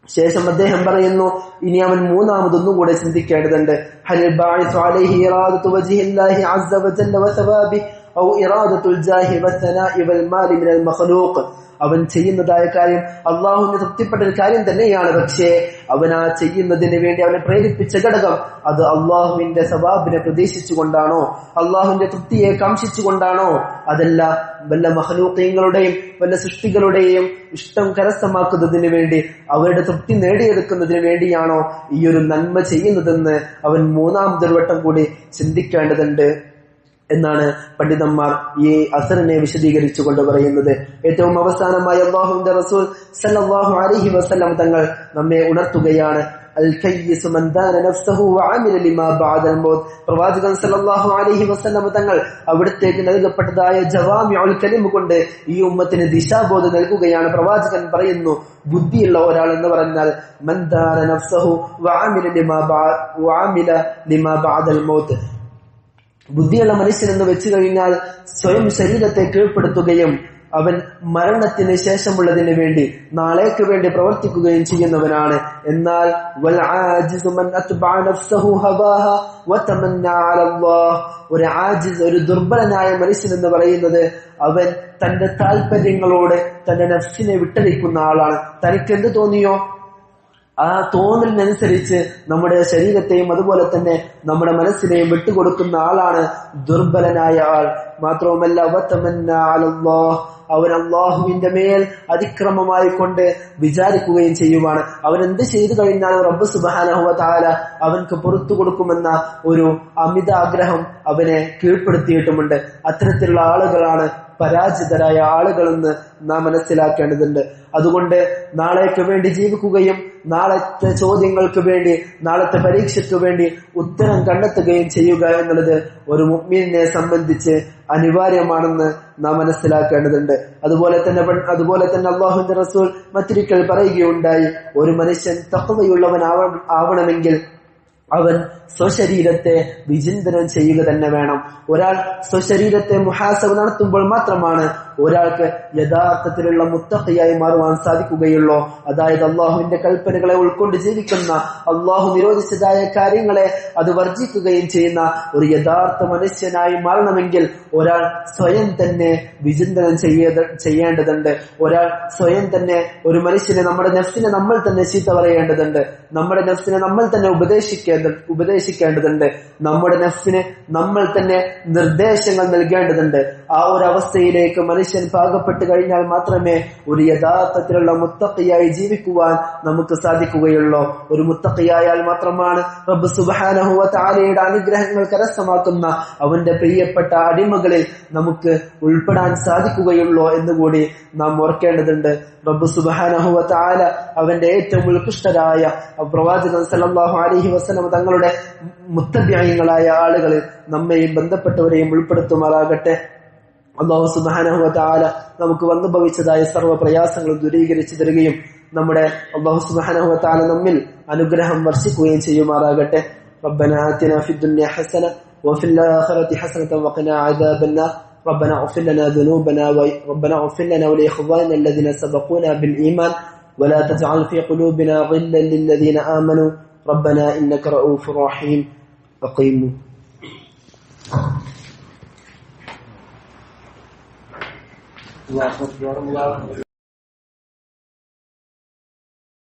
ശേഷം അദ്ദേഹം പറയുന്നു, ഇനി അവൻ മൂന്നാമതൊന്നും കൂടെ ചിന്തിക്കേണ്ടതുണ്ട്. ഹൽ ബാഇസു അലൈഹി ഇറാദത്തു വജ്ഹില്ലാഹി അസ്സ വജല്ല വസവാബി ഔ ഇറാദത്തുൽ ജാഹി വസ്സനാഇ വൽ മാലി മിനൽ മഖ്ലൂഖ്. അവൻ ചെയ്യുന്നതായ കാര്യം അള്ളാഹുവിന് തൃപ്തിപ്പെട്ട ഒരു കാര്യം തന്നെയാണ്. പക്ഷേ അവൻ ആ ചെയ്യുന്നതിന് വേണ്ടി അവനെ പ്രേരിപ്പിച്ച ഘടകം അത് അള്ളാഹുവിന്റെ സവാബിനെ പ്രതീക്ഷിച്ചുകൊണ്ടാണോ, അള്ളാഹുവിന്റെ തൃപ്തിയെ കാംക്ഷിച്ചുകൊണ്ടാണോ, അതല്ല വല്ല മഖ്ലൂഖീങ്ങളുടെയും വല്ല സൃഷ്ടികളുടെയും ഇഷ്ടം കരസ്ഥമാക്കുന്നതിന് വേണ്ടി, അവരുടെ തൃപ്തി നേടിയെടുക്കുന്നതിന് വേണ്ടിയാണോ ഈ ഒരു നന്മ ചെയ്യുന്നതെന്ന് അവൻ മൂന്നാമതൊരു വട്ടം കൂടി ചിന്തിക്കേണ്ടതുണ്ട് എന്നാണ് പണ്ഡിതന്മാർ ഈ അസറിനെ വിശദീകരിച്ചുകൊണ്ട് പറയുന്നത്. ഏറ്റവും അവസാനമായി അല്ലാഹുവിന്റെ റസൂൽ സല്ലല്ലാഹു അലൈഹി വസല്ലം തങ്ങൾ നമ്മെ ഉണർത്തുകയാണ്, അൽ കയ്യിസു മൻ ദാന നഫ്സഹു വഅമില ലിമാ ബഅദൽ മൗത്ത്. പ്രവാചകൻ സല്ലല്ലാഹു അലൈഹി വസല്ലം തങ്ങൾ അവിടത്തേക്ക് നൽകപ്പെട്ടതായ ജവാമിഉൽ കലിം കൊണ്ട് ഈ ഉമ്മത്തിന് ദിശാബോധം നൽകുകയാണ്. പ്രവാചകൻ പറയുന്നു, ബുദ്ധിയുള്ള ഒരാൾ എന്ന് പറഞ്ഞാൽ മൻ ദാന നഫ്സഹു വഅമില ലിമാ ബഅദൽ മൗത്ത്. ബുദ്ധിയുള്ള മനുഷ്യൻ എന്ന് വെച്ചു കഴിഞ്ഞാൽ സ്വയം ശരീരത്തെ കീഴ്പ്പെടുത്തുകയും അവൻ മരണത്തിന് ശേഷമുള്ളതിന് വേണ്ടി, നാളേക്ക് വേണ്ടി പ്രവർത്തിക്കുകയും ചെയ്യുന്നവനാണ്. എന്നാൽ വൽ ആജിസു മൻ അത്ബഅ നഫ്സഹു ഹവാഹ വതമന്ന അലല്ലാഹ്, ഒരു ആജിസ്, ഒരു ദുർബലനായ മനുഷ്യൻ എന്ന് പറയുന്നത് അവൻ തന്റെ താല്പര്യങ്ങളോട് തന്റെ നഫ്സിനെ വിട്ടടിക്കുന്ന ആളാണ്. തനിക്ക് എന്ത് തോന്നിയോ ആ തോന്നലിനനുസരിച്ച് നമ്മുടെ ശരീരത്തെയും അതുപോലെ തന്നെ നമ്മുടെ മനസ്സിനെയും വിട്ടുകൊടുക്കുന്ന ആളാണ് ദുർബലനായ ആൾ. മാത്രവുമല്ല വതമന്ന അലല്ലാഹ്, അവൻ അല്ലാഹുവിന്റെ മേൽ അതിക്രമമായി കൊണ്ട് വിചാരിക്കുകയും ചെയ്യുവാണ്. അവൻ എന്ത് ചെയ്തു കഴിഞ്ഞാൽ റബ്ബ് സുബ്ഹാനഹു വ തആല അവൻക്ക് പുറത്തു കൊടുക്കുമെന്ന ഒരു അമിത ആഗ്രഹം അവനെ കീഴ്പ്പെടുത്തിയിട്ടുമുണ്ട്. അത്തരത്തിലുള്ള ആളുകളാണ് പരാജിതരായ ആളുകളെന്ന് നാം മനസ്സിലാക്കേണ്ടതുണ്ട്. അതുകൊണ്ട് നാളേക്ക് വേണ്ടി ജീവിക്കുകയും നാളത്തെ ചോദ്യങ്ങൾക്ക് വേണ്ടി, നാളത്തെ പരീക്ഷയ്ക്ക് വേണ്ടി ഉത്തരം കണ്ടെത്തുകയും ചെയ്യുക എന്നുള്ളത് ഒരു മുഅ്മിനെ സംബന്ധിച്ച് അനിവാര്യമാണെന്ന് നാം മനസ്സിലാക്കേണ്ടതുണ്ട്. അതുപോലെ തന്നെ അല്ലാഹുവിന്റെ റസൂൽ മറ്റൊരിക്കൽ പറയുകയുണ്ടായി, ഒരു മനുഷ്യൻ തഖ്വയുള്ളവനാവണമെങ്കിൽ അവൻ സ്വശരീരത്തെ വിചിന്തനം ചെയ്യുക തന്നെ വേണം. ഒരാൾ സ്വശരീരത്തെ മുഹാസബ നടത്തുമ്പോൾ മാത്രമാണ് ഒരാൾക്ക് യഥാർത്ഥത്തിലുള്ള മുത്തഖിയായി മാറുവാൻ സാധിക്കുകയുള്ളൂ. അതായത് അള്ളാഹുവിന്റെ കൽപ്പനകളെ ഉൾക്കൊണ്ട് ജീവിക്കുന്ന, അള്ളാഹു നിരോധിച്ചതായ കാര്യങ്ങളെ അത് വർജിക്കുകയും ചെയ്യുന്ന ഒരു യഥാർത്ഥ മനുഷ്യനായി മാറണമെങ്കിൽ ഒരാൾ സ്വയം തന്നെ വിചിന്തനം ചെയ്യേണ്ടതുണ്ട്. ഒരാൾ സ്വയം തന്നെ ഒരു മനുഷ്യനെ, നമ്മുടെ നഫ്സിനെ നമ്മൾ തന്നെ ചീത്ത പറയേണ്ടതുണ്ട്. നമ്മുടെ നഫ്സിനെ നമ്മൾ തന്നെ ഉപദേശിക്കേണ്ടതുണ്ട്. നമ്മുടെ നഫ്സിന് നമ്മൾ തന്നെ നിർദ്ദേശങ്ങൾ നൽകേണ്ടതുണ്ട്. ആ ഒരു അവസ്ഥയിലേക്ക് മനുഷ്യൻ പാകപ്പെട്ട് കഴിഞ്ഞാൽ മാത്രമേ ഒരു യഥാർത്ഥത്തിലുള്ള മുത്തഖിയായി ജീവിക്കുവാൻ നമുക്ക് സാധിക്കുകയുള്ളൂ. ഒരു മുത്തഖിയായാൽ മാത്രമാണ് റബ്ബ് സുബ്ഹാനഹു വ തആലയുടെ അനുഗ്രഹങ്ങൾ കരസ്ഥമാക്കുന്ന അവന്റെ പ്രിയപ്പെട്ട അടിമകളിൽ നമുക്ക് ഉൾപ്പെടാൻ സാധിക്കുകയുള്ളൂ എന്നുകൂടി നാം ഓർക്കേണ്ടതുണ്ട്. റബ്ബ് സുബ്ഹാനഹു വ തആല അവന്റെ ഏറ്റവും ഉത്കൃഷ്ടരായ പ്രവാചകൻ സല്ലല്ലാഹു അലൈഹി വസല്ലം തങ്ങളുടെ മുത്തബിഈങ്ങളായ ആളുകളിൽ നമ്മെയും ബന്ധപ്പെട്ടവരെയും ഉൾപ്പെടുത്തുമാറാകട്ടെ. അല്ലാഹു സുബ്ഹാനഹു വ തആല നമുക്ക് വന്നു ഭവിച്ചതായ സർവ്വ പ്രയാസങ്ങളും ദൂരീകരിച്ചു തരികയും നമ്മുടെ അല്ലാഹു സുബ്ഹാനഹു വ തആല നമ്മിൽ അനുഗ്രഹം വർഷിക്കുകയും ചെയ്യുമാറാകട്ടെ. റബ്ബനാ ആതിനാ ഫിദ്ദുനിയ ഹസന വഫിൽ ആഖിറതി ഹസനത വഖിനാ അദാബന്നാർ. ربنا اغفر لنا ذنوبنا وربنا اغفر لنا ولإخواننا الذين سبقونا بالإيمان ولا تجعل في قلوبنا غلا للذين آمنوا ربنا إنك رؤوف رحيم. أقيموا. الله أكبر.